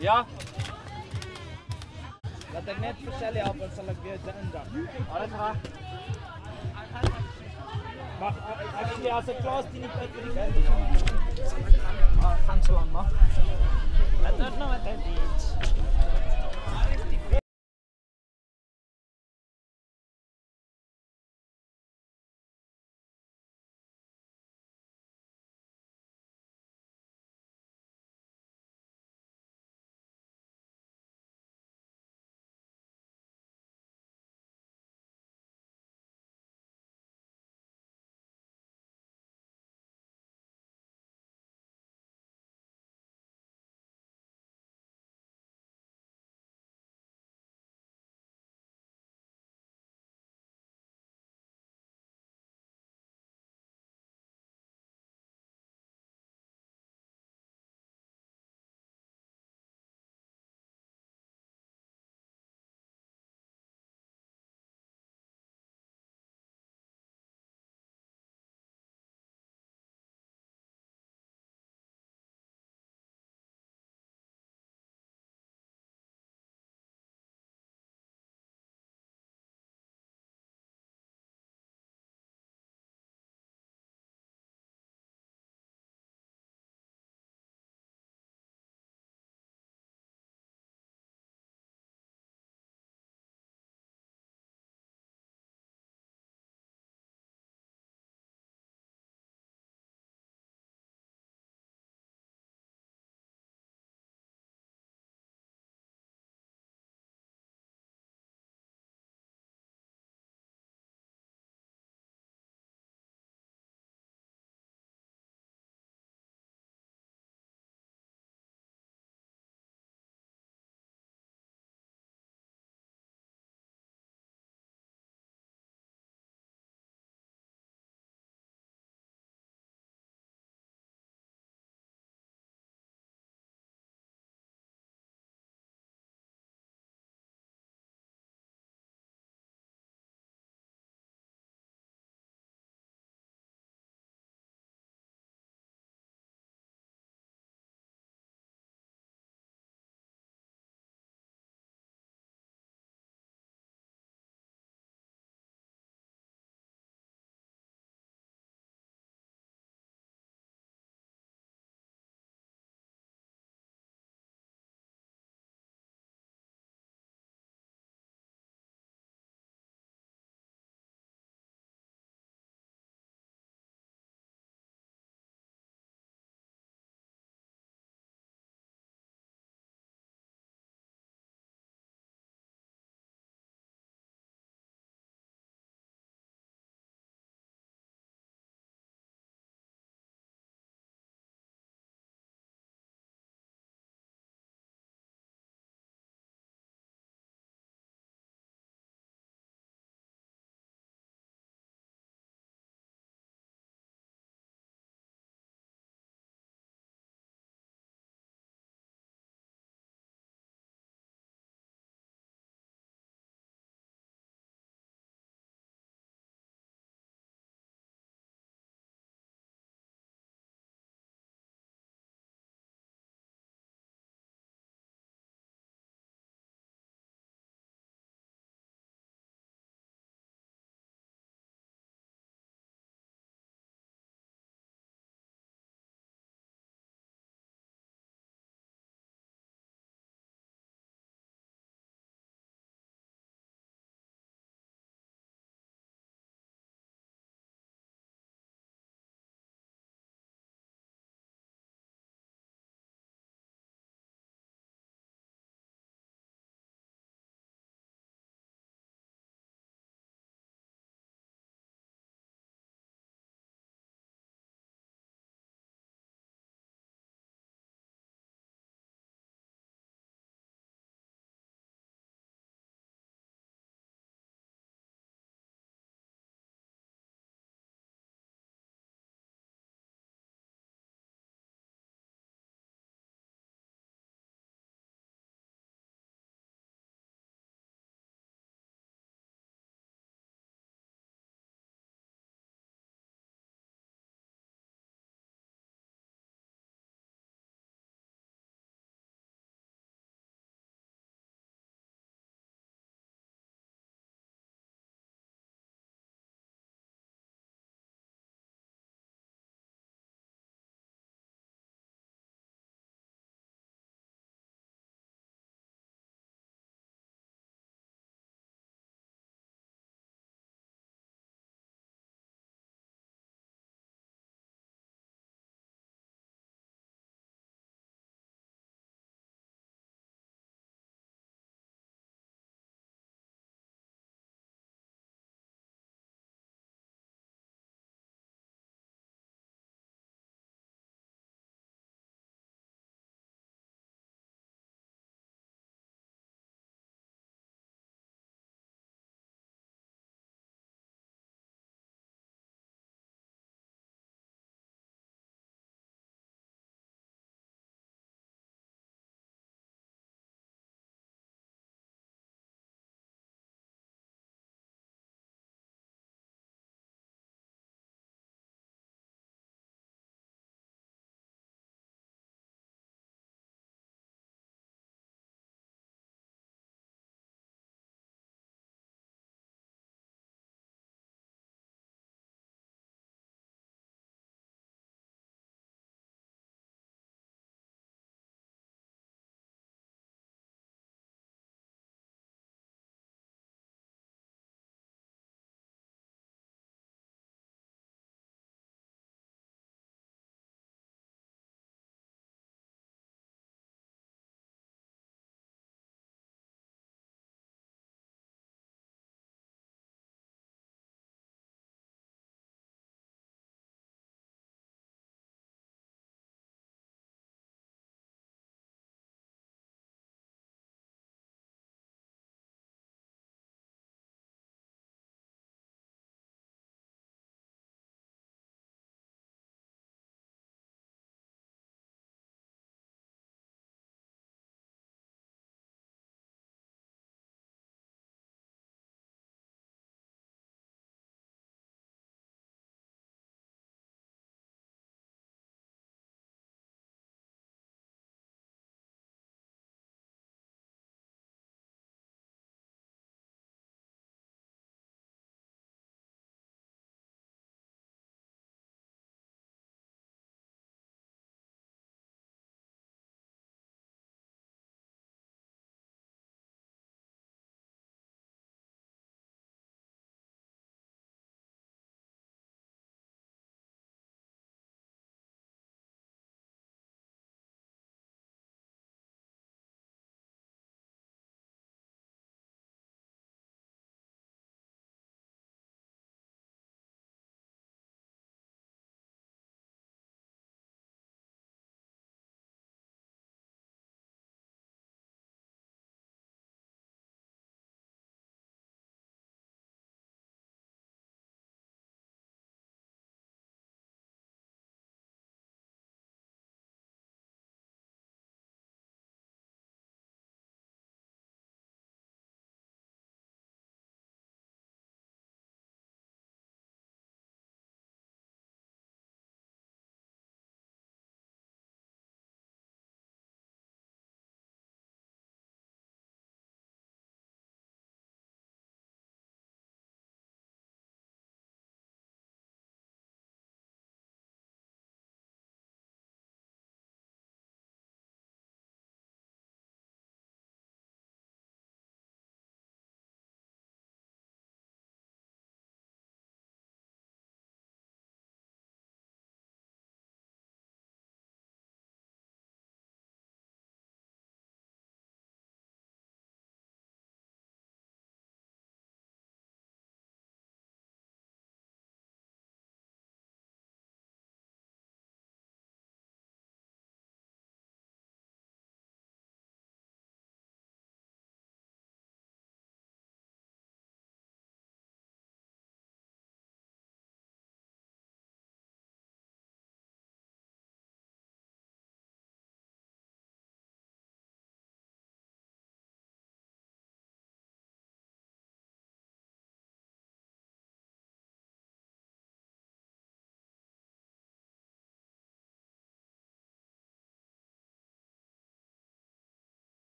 Ja. Laat ek net vir Sally help en sal ek weer ingaan. Alles reg. Maar actually as ek klaar is, nie tyd vir die band. Gaan so lank maar. I don't know what that is.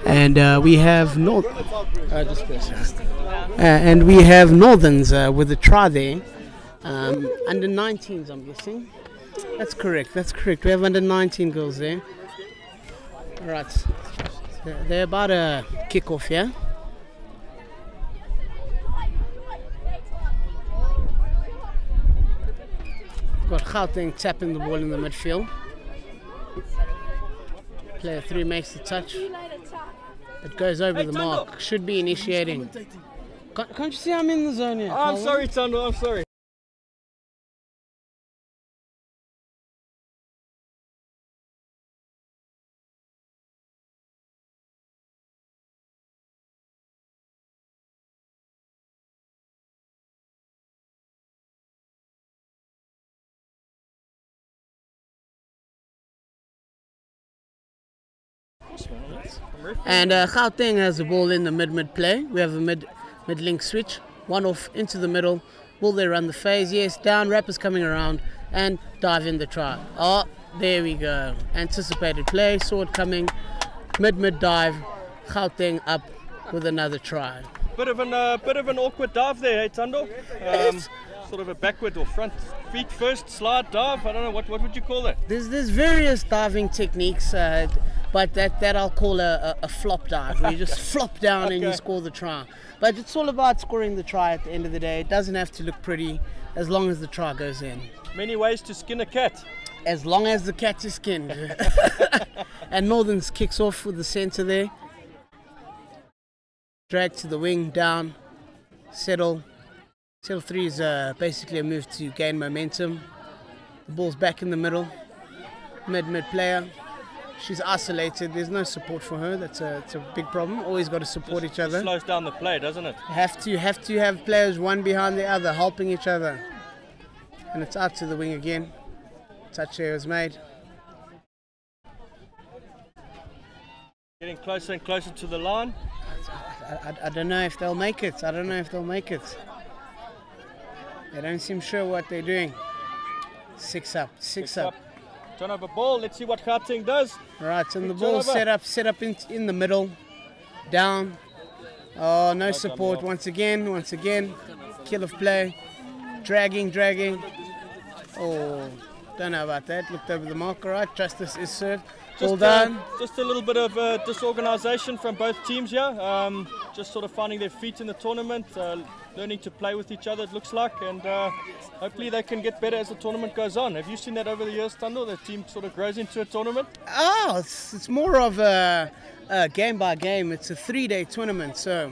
and we have and we have Northerns with a try there. Under 19s, I'm guessing. That's correct. We have under 19 girls there. All right, they're about to kick off, yeah. Got Gauteng tapping the ball in the midfield. Player 3 makes the touch. It goes over the mark. Should be initiating. Can't you see I'm in the zone here? I'm sorry, Tando, I'm sorry. And Gauteng has the ball in the mid play. We have a mid-link switch. One off into the middle. Will they run the phase? Yes, down, Rappers coming around and dive in the try. Oh, there we go. Anticipated play, saw it coming. Mid dive. Gauteng up with another try. Bit of an awkward dive there, hey Tando? Sort of a backward or front feet first slide dive. I don't know, what would you call that? There's various diving techniques, but that I'll call a flop dive, where you just flop down and you score the try. But it's all about scoring the try at the end of the day. It doesn't have to look pretty as long as the try goes in. Many ways to skin a cat. As long as the cat is skinned. And Northerns kicks off with the centre there. Drag to the wing, down, settle. Settle 3 is basically a move to gain momentum. The ball's back in the middle. Mid player. She's isolated. There's no support for her. It's a big problem. Always got to support each other. It slows down the play, doesn't it? Have to have players one behind the other, helping each other. And it's out to the wing again. Touch there was made. Getting closer and closer to the line. I don't know if they'll make it. They don't seem sure what they're doing. Six up. Turnover ball. Let's see what Gauteng does. Right, and the ball set up in the middle. Down. Oh, no support once again. Kill of play. Dragging. Oh, don't know about that. Looked over the mark. All right, justice is served. All done. Just a little bit of disorganization from both teams here. Just sort of finding their feet in the tournament, learning to play with each other, it looks like, and hopefully they can get better as the tournament goes on. Have you seen that over the years, Tando? The team sort of grows into a tournament? Oh, it's more of a game by game. It's a 3-day tournament, so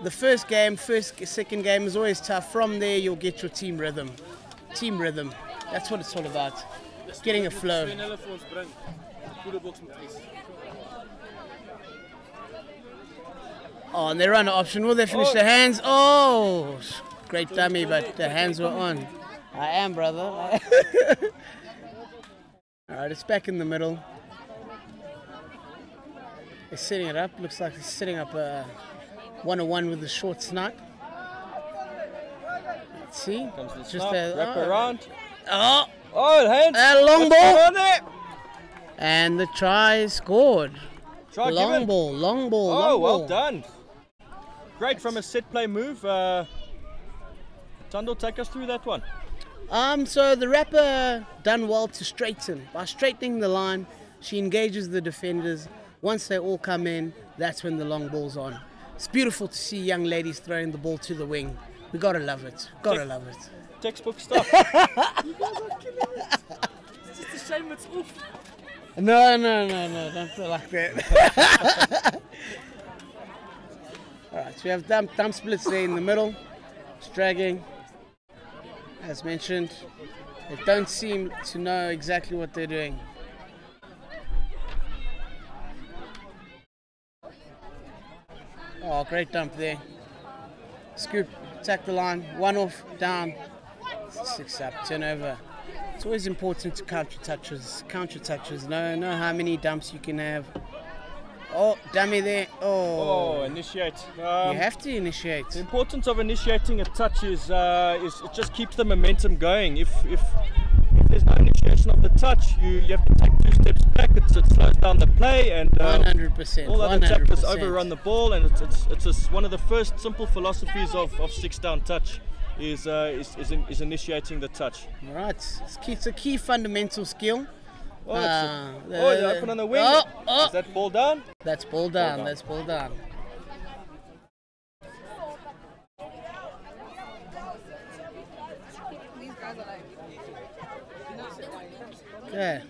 the second game is always tough. From there, you'll get your team rhythm. That's what it's all about. Getting a flow. Oh, and they run an option. Will they finish the hands? Oh, great dummy, but the hands were on. I am, brother. All right, it's back in the middle. They're setting it up. Looks like they're setting up a 1-on-1 with the short snipe. Let's see. Comes the just wrap around. Oh, hands. A long ball. And the try is scored. Long ball. Oh, well done. Great from a set play move. Tando, take us through that one. So the rapper done well to straighten. By straightening the line, she engages the defenders. Once they all come in, that's when the long ball's on. It's beautiful to see young ladies throwing the ball to the wing. We gotta love it. Textbook stuff. You guys are killing it. It's just a shame it's off. No, don't feel like that. Alright, so we have dump splits there in the middle. It's dragging. As mentioned, they don't seem to know exactly what they're doing. Oh, great dump there. Scoop, attack the line, one off, down, 6 up, turnover. It's always important to counter touches. Know how many dumps you can have. Oh, dummy there. Oh, initiate. You have to initiate. The importance of initiating a touch is it just keeps the momentum going. If there's no initiation of the touch, you have to take 2 steps back. It slows down the play, and 100%. all other tacklers 100%. overrun the ball, and it's just one of the first simple philosophies of 6-down touch is initiating the touch. All right, it's a key fundamental skill. Oh, they open on the wing. Is that ball down? That's ball down. That's ball down. Okay.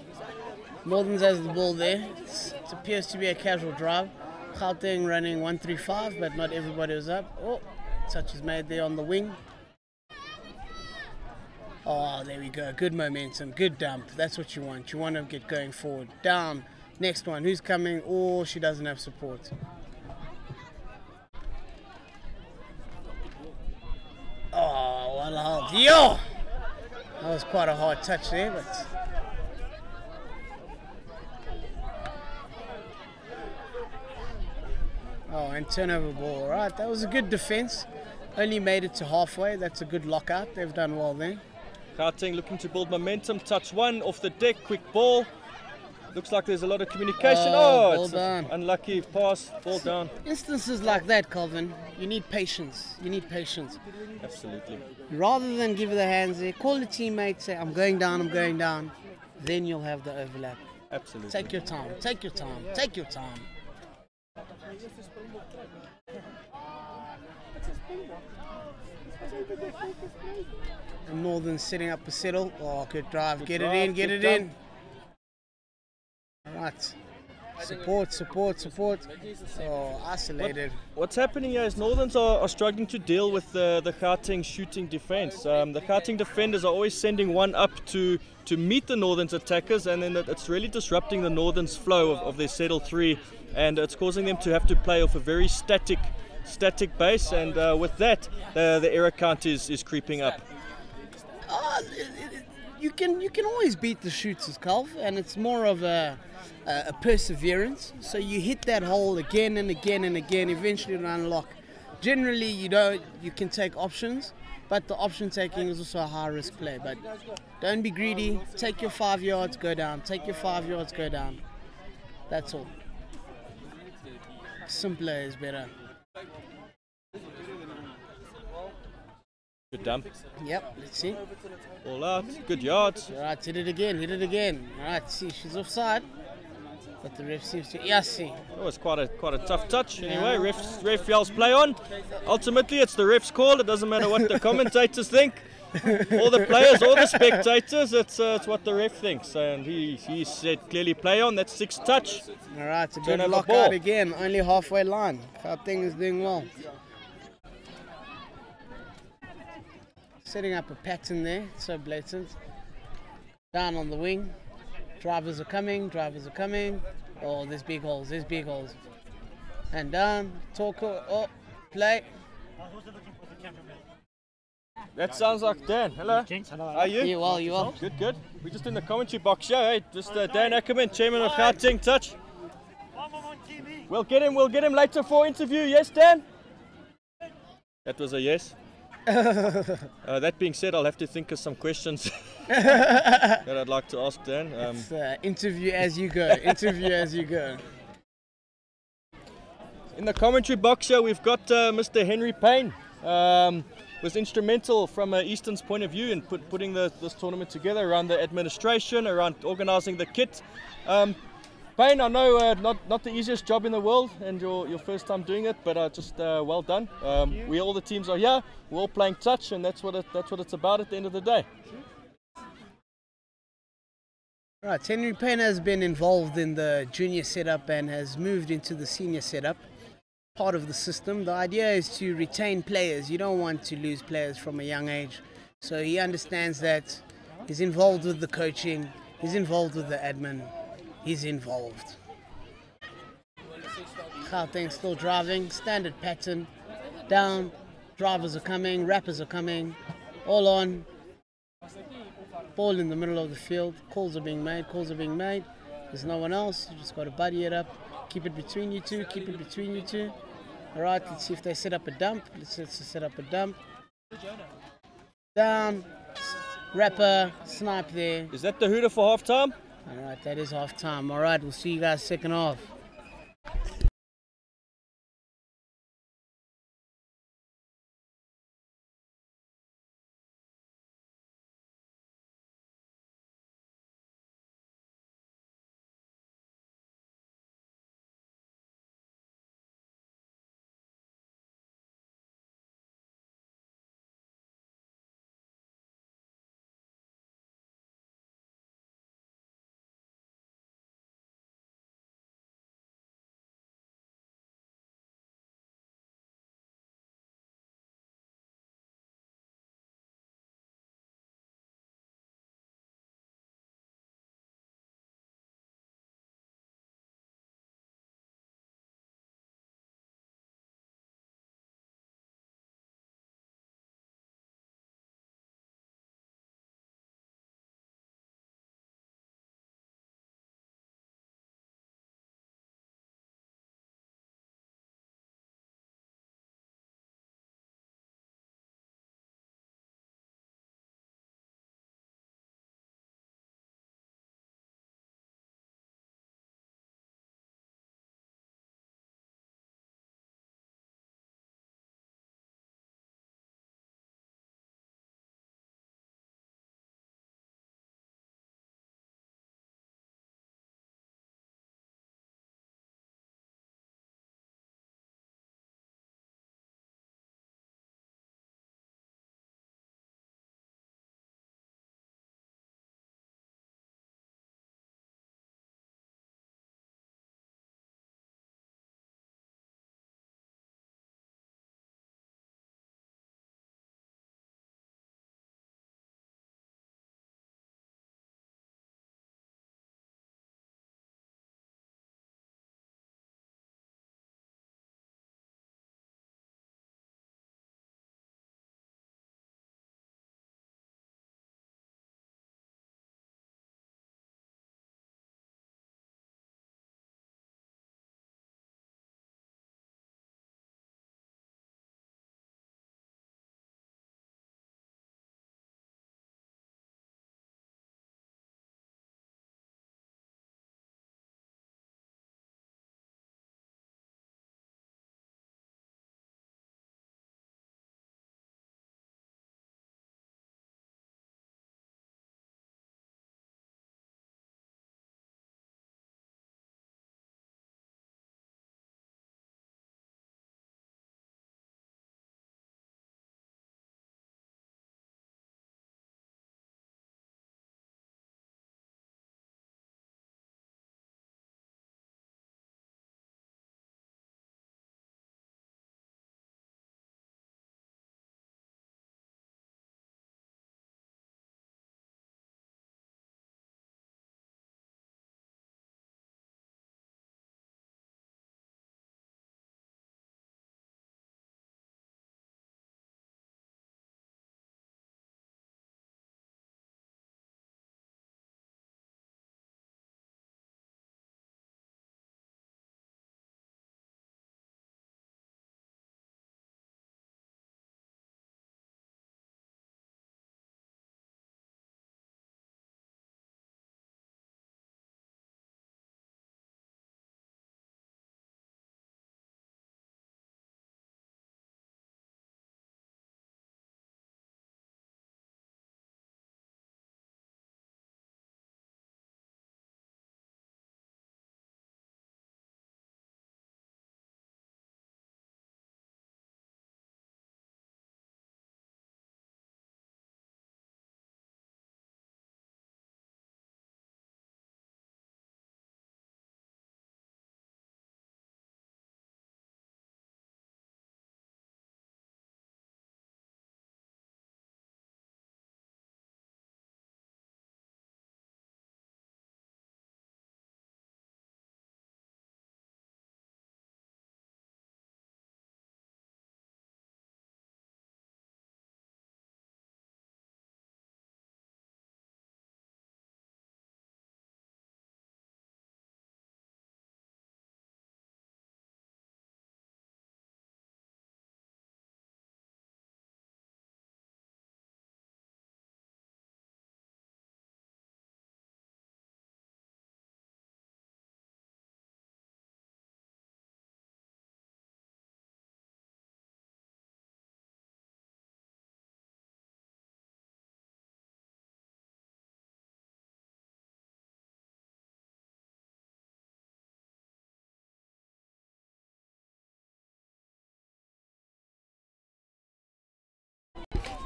Northerns has the ball there. It appears to be a casual drive. Gauteng running 135, but not everybody was up. Oh, touch is made there on the wing. Oh, there we go. Good momentum, good dump. That's what you want. You want to get going forward. Down. Next one. Who's coming? Oh, she doesn't have support. Oh, what a hold. Yo! That was quite a hard touch there, but... Oh, and turnover ball. All right, that was a good defense. Only made it to halfway. That's a good lockout. They've done well there. Gauteng looking to build momentum. Touch 1 off the deck. Quick ball. Looks like there's a lot of communication. Ball It's down. unlucky pass. Ball down. Instances like that, Calvin, you need patience. You need patience. Absolutely. Rather than give the hands there, call the teammate, say, I'm going down, I'm going down. Then you'll have the overlap. Absolutely. Take your time. Take your time. Take your time. And Northern setting up a settle. Oh, good drive. Get it in, get it in. All right. Support, support, support. Oh, isolated. What's happening here is Northerns are struggling to deal with the Gauteng shooting defense. The Gauteng defenders are always sending one up to meet the Northerns attackers, and then it's really disrupting the Northerns flow of their settle 3, and it's causing them to have to play off a very static base, and with that the error count is creeping up. You can always beat the shooters, Calv, and it's more of a perseverance. So you hit that hole again and again and again. Eventually it'll unlock. Generally, you can take options, but the option taking is also a high risk play. But don't be greedy. Take your 5 yards, go down. Take your 5 yards, go down. That's all. Simpler is better. Good dump. Yep, let's see. All out. Good yards. All right, hit it again, hit it again. All right, see, she's offside. But the ref seems to... Yeah, see. Oh, it's quite a tough touch. Anyway, ref yells play on. Ultimately, it's the ref's call. It doesn't matter what the commentators think, or the players, or the spectators. It's what the ref thinks. And he said clearly play on. That's 6th touch. All right, it's a good Turnover lockout ball. again. Only halfway line. Gauteng is doing well. Setting up a pattern there. It's so blatant. Down on the wing. Drivers are coming. Drivers are coming. Oh, there's big holes. There's big holes. And down. Talker. Oh, play. That sounds like Dan. Hello. How are you? You well, you well. Good, good. We're just in the commentary box here. Hey, just Dan Ackerman, chairman of Gauteng Touch. We'll get him later for interview. Yes, Dan? That was a yes. That being said, I'll have to think of some questions that I'd like to ask Dan. Interview as you go. Interview as you go. In the commentary box here, we've got Mr. Henry Payne. Was instrumental from Eastern's point of view in putting this tournament together, around the administration, around organising the kit. Payne, I know not the easiest job in the world, and your first time doing it, but just well done. All the teams are here. We're all playing touch, and that's what it's about at the end of the day. Right, Henry Payne has been involved in the junior setup and has moved into the senior setup. Part of the system. The idea is to retain players. You don't want to lose players from a young age. So he understands that. He's involved with the coaching. He's involved with the admin. He's involved. Gauteng still driving. Standard pattern. Down. Drivers are coming. Rappers are coming. All on. Ball in the middle of the field. Calls are being made. Calls are being made. There's no one else. You just got to buddy it up. Keep it between you two. Keep it between you two. All right, let's see if they set up a dump. Let's set up a dump. Down. Rapper, snipe there. Is that the hooter for half time? Alright, that is half time. Alright, we'll see you guys second half.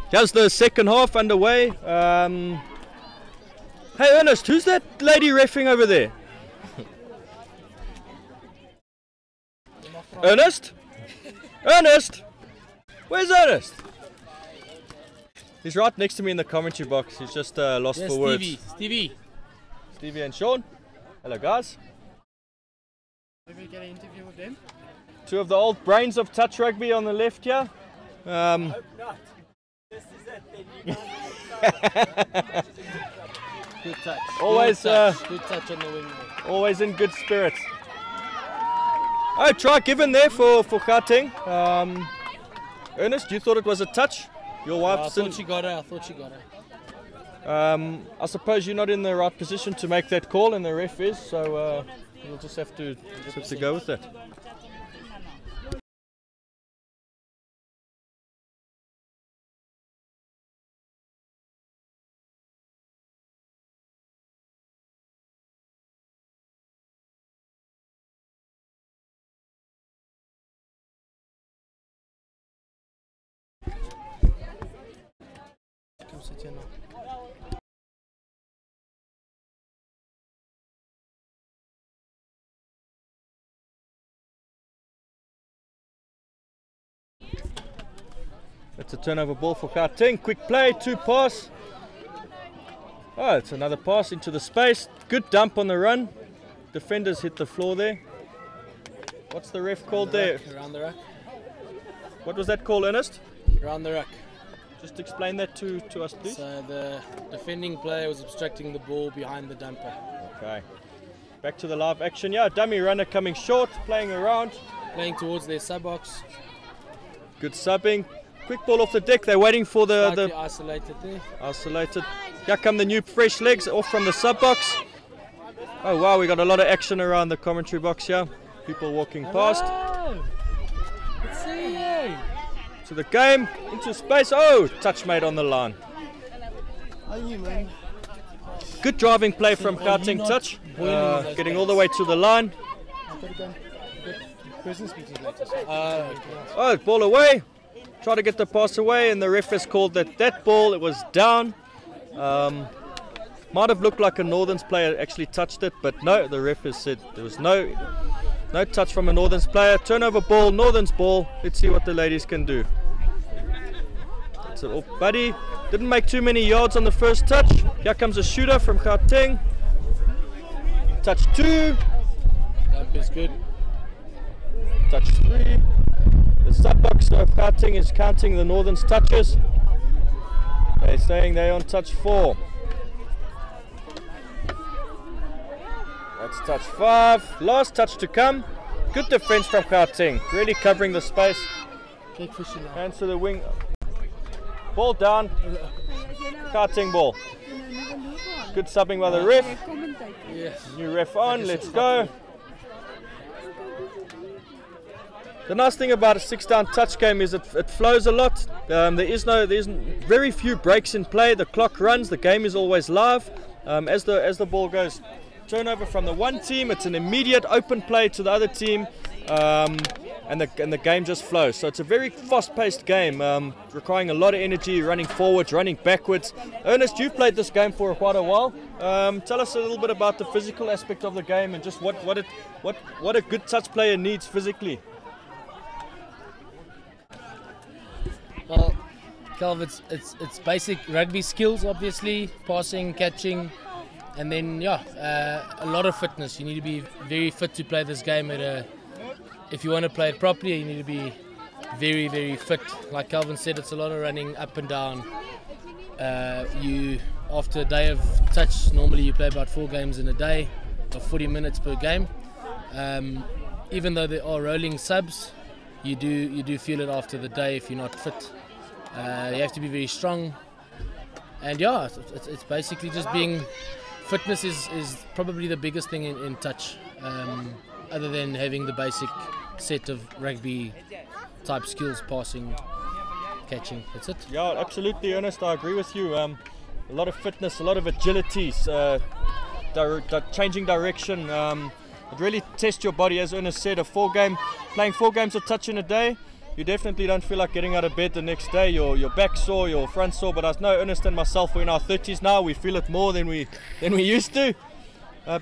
Here's the second half underway. Hey Ernest, who's that lady reffing over there? Ernest? Ernest? Where's Ernest? He's right next to me in the commentary box. He's just lost for words. Stevie Stevie and Sean. Hello guys. Maybe get an interview with them. Two of the old brains of touch rugby on the left here. Hope not. This is it. Then Good touch. Always, good touch on the wing. always in good spirits. Oh, try given there for Gauteng. Ernest, you thought it was a touch? Your wife I thought she got her. I suppose you're not in the right position to make that call, and the ref is, so we'll just have to go with that. It's a turnover ball for Gauteng. Quick play, 2 pass. Oh, it's another pass into the space. Good dump on the run. Defenders hit the floor there. What's the ref called there? Around the ruck. What was that call, Ernest? Around the ruck. Just explain that to us, please. So the defending player was obstructing the ball behind the dumper. Okay. Back to the live action. Yeah, dummy runner coming short, playing around. Playing towards their sub box. Good subbing. Quick ball off the deck. They're waiting for Slightly isolated there. Isolated. Here come the new fresh legs off from the sub box. Oh wow, we got a lot of action around the commentary box here. People walking past. Let's see. To the game, into space. Oh, touch made on the line. How are you, man? Good driving play from Gauteng touch. Getting all the way to the line. Oh, ball away. Try to get the pass away, and the ref has called that ball. It was down. Might have looked like a Northerns player actually touched it, but no, the ref has said there was no touch from a Northerns player. Turnover ball, Northerns ball. Let's see what the ladies can do. It's a little buddy. Didn't make too many yards on the first touch. Here comes a shooter from Gauteng. Touch 2. Dump is good. Touch 3. The sub box of Gauteng is counting the Northerns touches. They're saying they're on touch 4. That's touch 5. Last touch to come. Good defense from Gauteng. Really covering the space. Hands to the wing. Ball down. Gauteng ball. Good subbing by the ref. New ref on. Let's go. The nice thing about a 6-down touch game is it flows a lot. There's very few breaks in play. The clock runs. The game is always live. As the ball goes turnover from the one team, it's an immediate open play to the other team, and the game just flows. So it's a very fast-paced game, requiring a lot of energy, running forwards, running backwards. Ernest, you've played this game for quite a while. Tell us a little bit about the physical aspect of the game and just what a good touch player needs physically. Well, Calv, it's basic rugby skills, obviously, passing, catching, and then a lot of fitness. You need to be very fit to play this game. If you want to play it properly, you need to be very, very fit. Like Calvin said, it's a lot of running up and down. After a day of touch, normally you play about 4 games in a day, of 40 minutes per game. Even though there are rolling subs, you do feel it after the day if you're not fit. You have to be very strong, and it's basically just being. Fitness is probably the biggest thing in touch, other than having the basic set of rugby type skills, passing, catching. That's it. Yeah, absolutely, Ernest. I agree with you. A lot of fitness, a lot of agility, changing direction. It really tests your body, as Ernest said. Playing 4 games of touch in a day. you definitely don't feel like getting out of bed the next day. Your back sore, your front sore. But I know Ernest and myself, we're in our 30s now. We feel it more than we used to.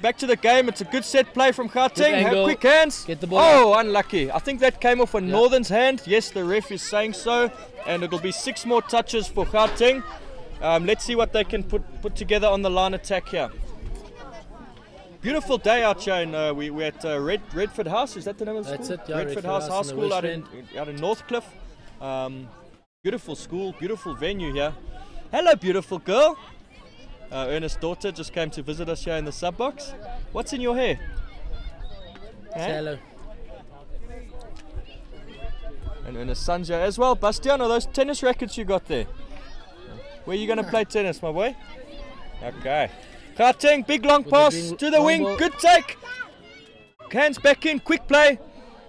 Back to the game. It's a good set play from Gauteng. Have quick hands. Get the ball out. Unlucky. I think that came off a Northern's hand. Yes, the ref is saying so. And it'll be 6 more touches for Gauteng. Let's see what they can put together on the line attack here. Beautiful day out here. We're at Reddford House. Is that the name of the school? That's it, yeah, Reddford House High School out in Northcliff. Beautiful school, beautiful venue here. Hello, beautiful girl. Ernest's daughter just came to visit us here in the sub box. What's in your hair? Hello. And Ernest's son's here as well. Bastian, are those tennis rackets you got there? Where are you going to play tennis, my boy? Okay. Gauteng, big long pass to the wing. Ball. Good take. Hands back in. Quick play.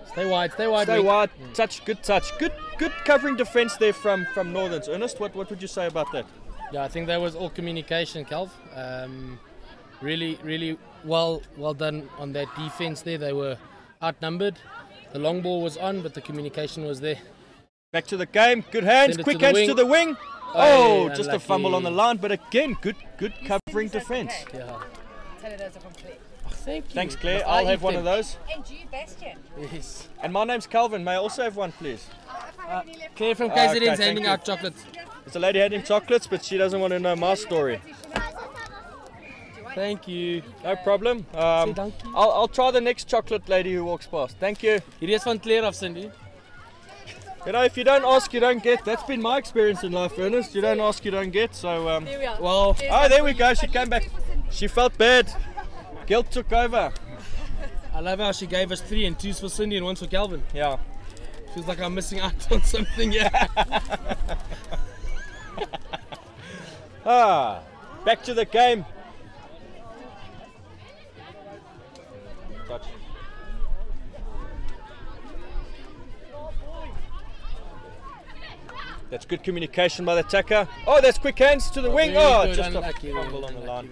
Stay wide. Stay wide. Stay wide. Touch. Good touch. Good covering defence there from Northerns. Ernest, what would you say about that? Yeah, I think that was all communication, Calv. Really well done on that defence there. They were outnumbered. The long ball was on, but the communication was there. Back to the game. Good hands. Quick hands to the wing. Oh, just a fumble on the line, but again, good covering defence. Yeah. Tell her those are from Claire. Oh, thank you. Thanks, Claire. I'll have one of those. And you, Bastian. Yes. And my name's Calvin. May I also have one, please? Claire from KZN's handing out chocolates. There's a lady handing chocolates, but she doesn't want to know my story. Thank you. No problem. I'll try the next chocolate lady who walks past. Thank you. Hier is van Claire af, Cindy. You know, if you don't ask, you don't get. That's been my experience in life, Ernest. You don't ask, you don't get. So, There we are. well. Oh, there we go. She came back. She felt bad. Guilt took over. I love how she gave us 3 and 2's for Cindy and 1's for Calvin. Yeah. Feels like I'm missing out on something. Yeah. Back to the game. Touch. That's good communication by the attacker. Oh, that's quick hands to the wing. Oh, just a fumble on the line.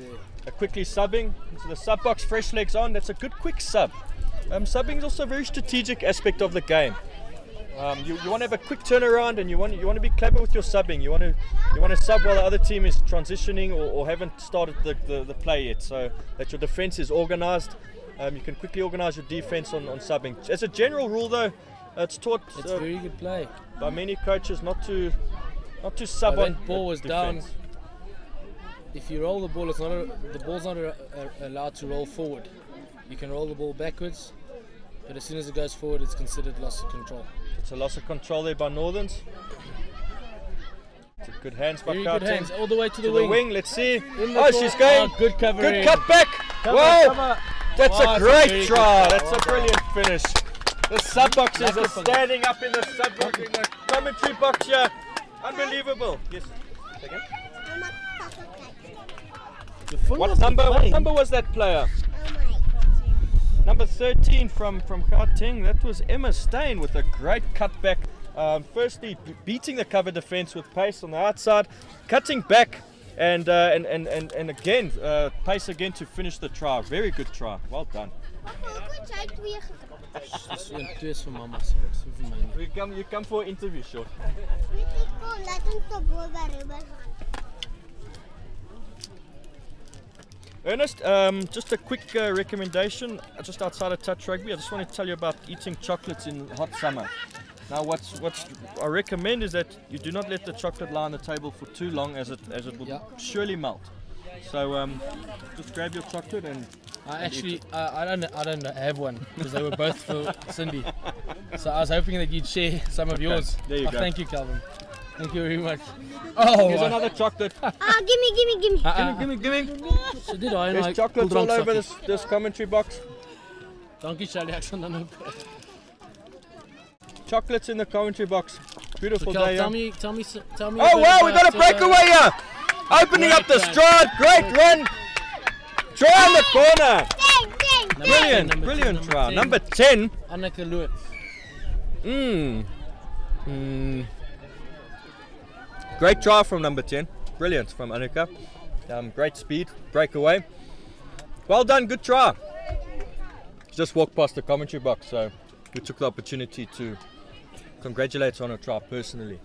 Quickly subbing into the sub box, fresh legs on. That's a good quick sub. Subbing is also a very strategic aspect of the game. You want to have a quick turnaround, and you want to be clever with your subbing. You want to sub while the other team is transitioning or haven't started the play yet, so that your defense is organized. You can quickly organize your defense on subbing. As a general rule, though, it's taught. It's very good play by many coaches not to sub on. That ball was down. If you roll the ball, the ball's not allowed to roll forward. You can roll the ball backwards, but as soon as it goes forward, it's considered loss of control. It's a loss of control there by Northerns. It's a good hands by Very Gauteng. good hands, all the way to the wing. Let's see. Oh, she's going. Oh, good cover. Good cut back. Whoa! That's a great try. That's a brilliant finish. The sub boxes are standing up in the sub box, in the commentary box here. Unbelievable. Yes. Second. What number was that player? Number 13 from Gauteng. That was Emma Stein with a great cutback. Firstly, beating the cover defense with pace on the outside, cutting back, and again pace again to finish the try. Very good try. Well done. You come for an interview, short. Ernest, just a quick recommendation, just outside of touch rugby. I just want to tell you about eating chocolates in hot summer. Now, what's I recommend is that you do not let the chocolate lie on the table for too long, as it will surely melt. So just grab your chocolate and. I don't have one because they were both for Cindy. So I was hoping that you'd share some of yours. There you go. Thank you, Calvin. Thank you very much. Oh, here's another chocolate. Gimme. So did I? There's chocolates all over this commentary box. Dankie, Charlie. Chocolates in the commentary box. Beautiful so, day. Tell me. Oh wow, we got a breakaway here. Opening up the stride. Great run. Try on the corner. Brilliant try. Number 10. Anneke Loot. Great try from number 10. Brilliant from Anneke. Great speed. Breakaway. Well done. Good try. Just walked past the commentary box, so we took the opportunity to congratulate her on a try personally.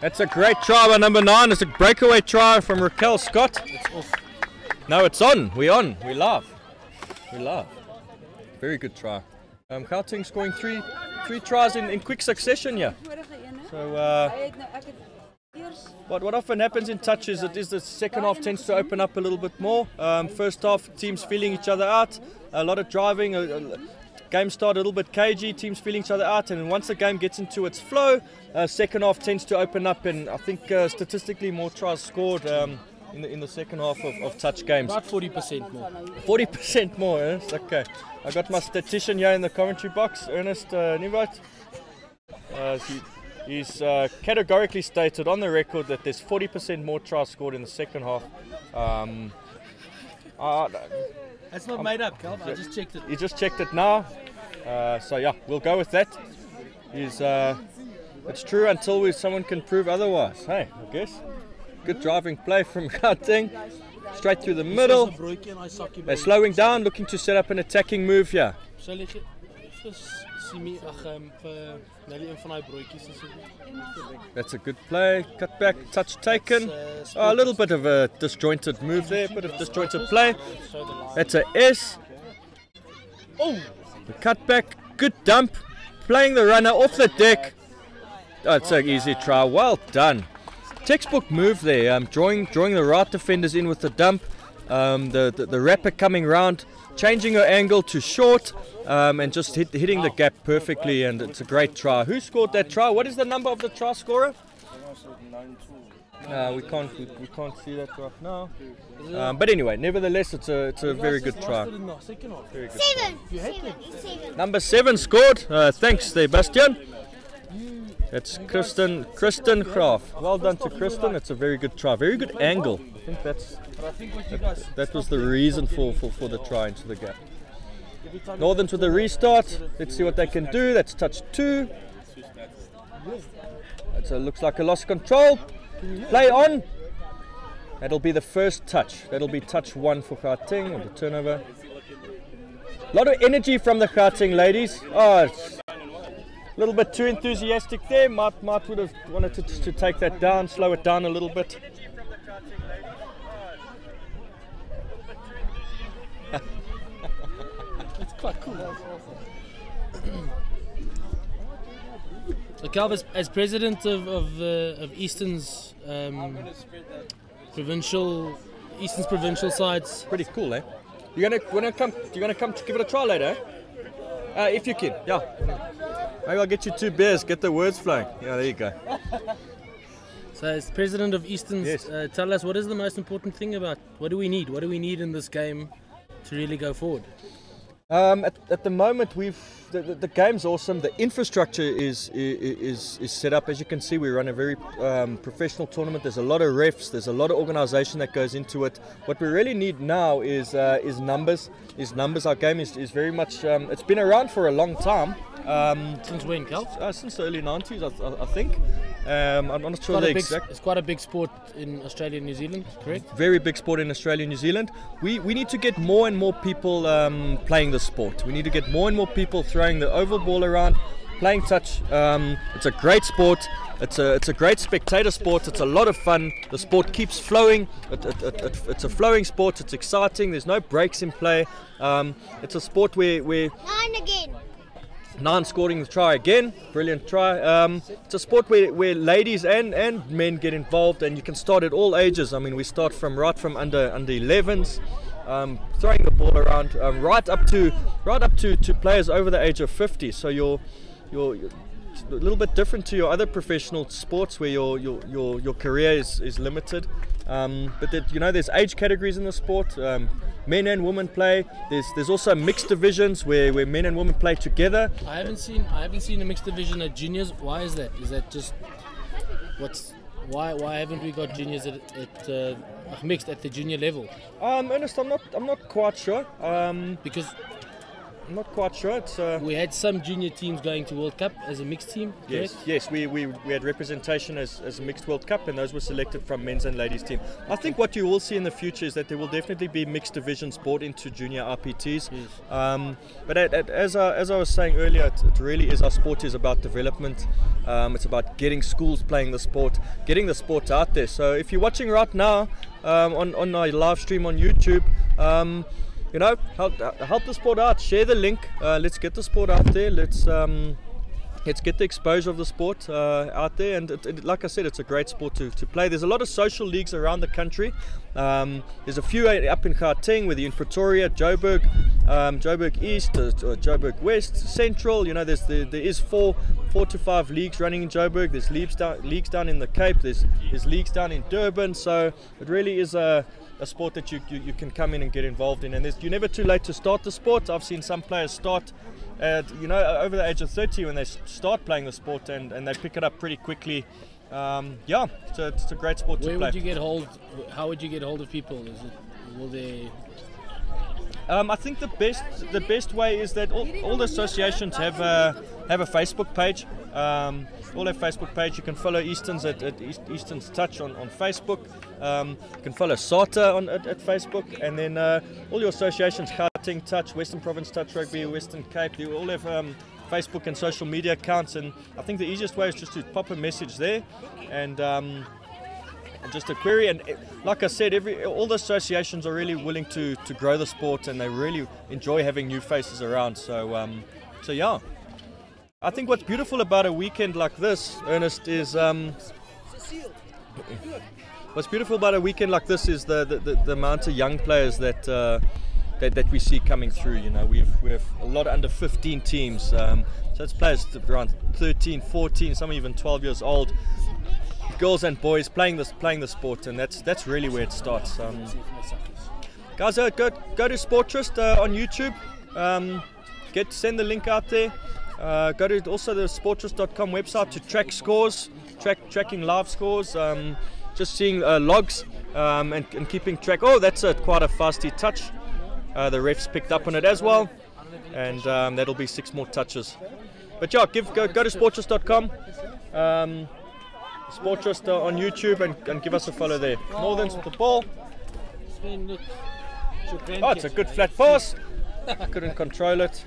That's a great try by number 9. It's a breakaway try from Raquel Scott. It's off. No, it's on. We're on. We love. We love. Very good try. Gauteng scoring three tries in quick succession here. So what often happens in touch is that the second half tends to open up a little bit more. First half, teams feeling each other out. A lot of driving. Game started a little bit cagey, teams feeling each other out, and then once the game gets into its flow, second half tends to open up, and I think statistically more tries scored in the second half of touch games. About 40% more. 40% more, eh? Okay. I got my statistician here in the commentary box, Ernest Nieuwoudt. He's categorically stated on the record that there's 40% more tries scored in the second half. That's not made up, Calv. I just checked it. You just checked it now. So yeah, we'll go with that. It's true until someone can prove otherwise. Hey, I guess. Good driving play from Gauteng. Straight through the middle. They're slowing down, looking to set up an attacking move here. That's a good play. Cut back, touch taken. A little bit of a disjointed move there, bit of disjointed play. That's a S. Oh, the cut back, good dump. Playing the runner off the deck. Oh, it's an easy try. Well done. Textbook move there. Drawing the right defenders in with the dump. The wrapper coming round, changing her angle to short, and just hitting the gap perfectly, and it's a great try. Who scored that try? What is the number of the try scorer? We can't see that right now. But anyway, nevertheless, it's a very good try. Very good try. Number 7 scored. Thanks there, Bastian. That's Kristen Graaf. Well done to Kristen. It's a very good try. Very good angle. I think that was the reason for the try into the gap. Northern to the restart. Let's see what they can do. That's touch 2. That looks like a lost control. Play on. That'll be the first touch. That'll be touch 1 for Gauteng on the turnover. A lot of energy from the Gauteng ladies. Oh, it's a little bit too enthusiastic there. Mart would have wanted to take that down, slow it down a little bit. It's quite cool. So Calv, as president of Eastern's provincial sides, pretty cool, eh? You're gonna come to give it a try later, eh? If you can, yeah. Maybe I'll get you 2 beers, get the words flowing. Yeah, there you go. So as president of Eastern's, yes. Tell us, what is the most important thing about, what do we need? What do we need in this game to really go forward? At the moment, the game's awesome. The infrastructure is set up. As you can see, we run a very professional tournament. There's a lot of refs. There's a lot of organisation that goes into it. What we really need now is numbers. Our game is very much. It's been around for a long time. Since when, Cal? Since the early 90s, I think. I'm not sure the exact. It's quite a big sport in Australia and New Zealand, correct? Very big sport in Australia and New Zealand. We need to get more and more people playing the sport. We need to get more and more people throwing the oval ball around, playing touch. It's a great sport. It's a great spectator sport. It's a lot of fun. The sport keeps flowing. It's a flowing sport. It's exciting. There's no breaks in play. It's a sport where 9 again. 9 scoring the try again. Brilliant try. It's a sport where ladies and men get involved, and you can start at all ages. I mean, we start from under 11s, throwing the ball around, right up to players over the age of 50. So you're a little bit different to your other professional sports where your career is limited. But there's age categories in the sport. Men and women play. There's also mixed divisions where men and women play together. I haven't seen a mixed division at juniors. Why is that? Is that just why haven't we got juniors at mixed at the junior level? Ernest, I'm not quite sure. Because I'm not quite sure. It's we had some junior teams going to World Cup as a mixed team. Yes, we had representation as a mixed World Cup, and those were selected from men's and ladies team. I think what you will see in the future is that there will definitely be mixed divisions brought into junior RPTs. Yes. But as I was saying earlier, it really is, our sport is about development. It's about getting schools playing the sport, getting the sport out there. So if you're watching right now on our live stream on YouTube, help the sport out. Share the link. Let's get the sport out there. Let's get the exposure of the sport out there. And like I said, it's a great sport to play. There's a lot of social leagues around the country. There's a few up in Gauteng, with in Pretoria, Joburg East, Joburg West, Central. There is 4 to 5 leagues running in Joburg. There's leagues down in the Cape. There's leagues down in Durban. So it really is a sport that you can come in and get involved in, and you're never too late to start the sport. I've seen some players start at over the age of 30 when they start playing the sport, and they pick it up pretty quickly. It's a great sport to play. Where would you get hold? How would you get hold of people? Will they? I think the best way is that all the associations have a Facebook page. All have Facebook page. You can follow Easton's at Easton's Touch on Facebook. You can follow SATA at Facebook, and then all your associations, Gauteng Touch, Western Province Touch Rugby, Western Cape, they all have Facebook and social media accounts. And I think the easiest way is just to pop a message there, and just a query. And like I said, all the associations are really willing to grow the sport, and they really enjoy having new faces around. So yeah. I think what's beautiful about a weekend like this, Ernest, is what's beautiful about a weekend like this is the amount of young players that we see coming through. We have a lot of under 15 teams, so it's players around 13, 14, some even 12 years old, girls and boys playing the sport, and that's really where it starts. Guys, go to Sportrust on YouTube. Send the link out there. Go to also the sportrust.com website to track scores, tracking live scores, just seeing logs, and keeping track. Oh, that's quite a feisty touch. The refs picked up on it as well, and that'll be 6 more touches. But yeah, go to sportrust.com, Sportrust on YouTube, and give us a follow there. Northerns with the ball. Oh, it's a good flat pass. Couldn't control it.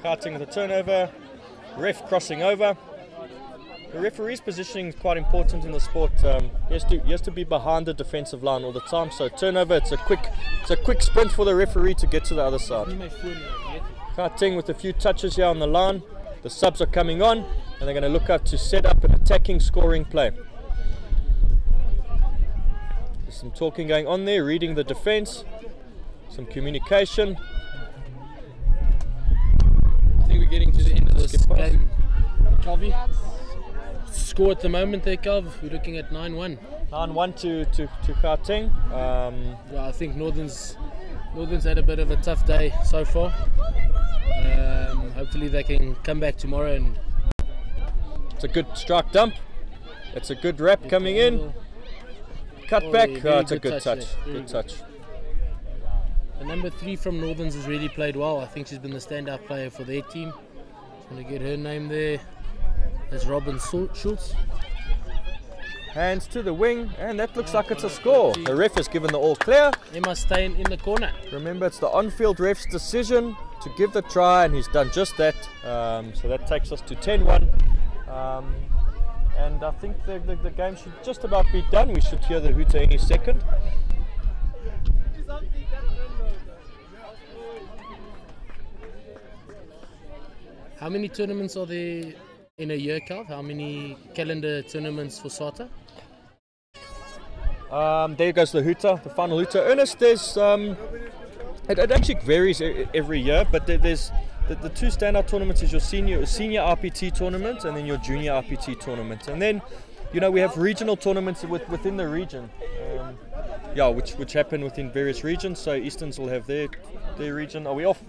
Gauteng with the turnover, ref crossing over. The referee's positioning is quite important in the sport. He has to be behind the defensive line all the time. So turnover, it's a quick sprint for the referee to get to the other side. Gauteng with a few touches here on the line. The subs are coming on, and they're going to look up to set up an attacking scoring play. There's some talking going on there, reading the defense, some communication. I think we're getting to the end of this game. Calvi, score at the moment there, Calv. We're looking at 9-1. 9-1 to Gauteng. I think Northern's had a bit of a tough day so far. Hopefully they can come back tomorrow. And it's a good strike dump. It's a good wrap coming in. Cut back. Yeah, it's a good touch. Good touch. The number 3 from Northerns has really played well. I think she's been the standout player for their team. Just want to get her name there. That's Robin Schultz. Hands to the wing, and that looks like it's a score. The ref has given the all clear. Emma staying in the corner. Remember, it's the on-field ref's decision. to give the try, and he's done just that. So that takes us to 10-1. And I think the game should just about be done. We should hear the hooter any second. How many tournaments are there in a year, Calv? How many calendar tournaments for SATA? There goes the hooter, the final hooter. Ernest, there's it actually varies every year, but there's the two standout tournaments is your senior RPT tournament and then your junior RPT tournament, and then we have regional tournaments within the region, which happen within various regions. So Easterns will have their region. Are we off?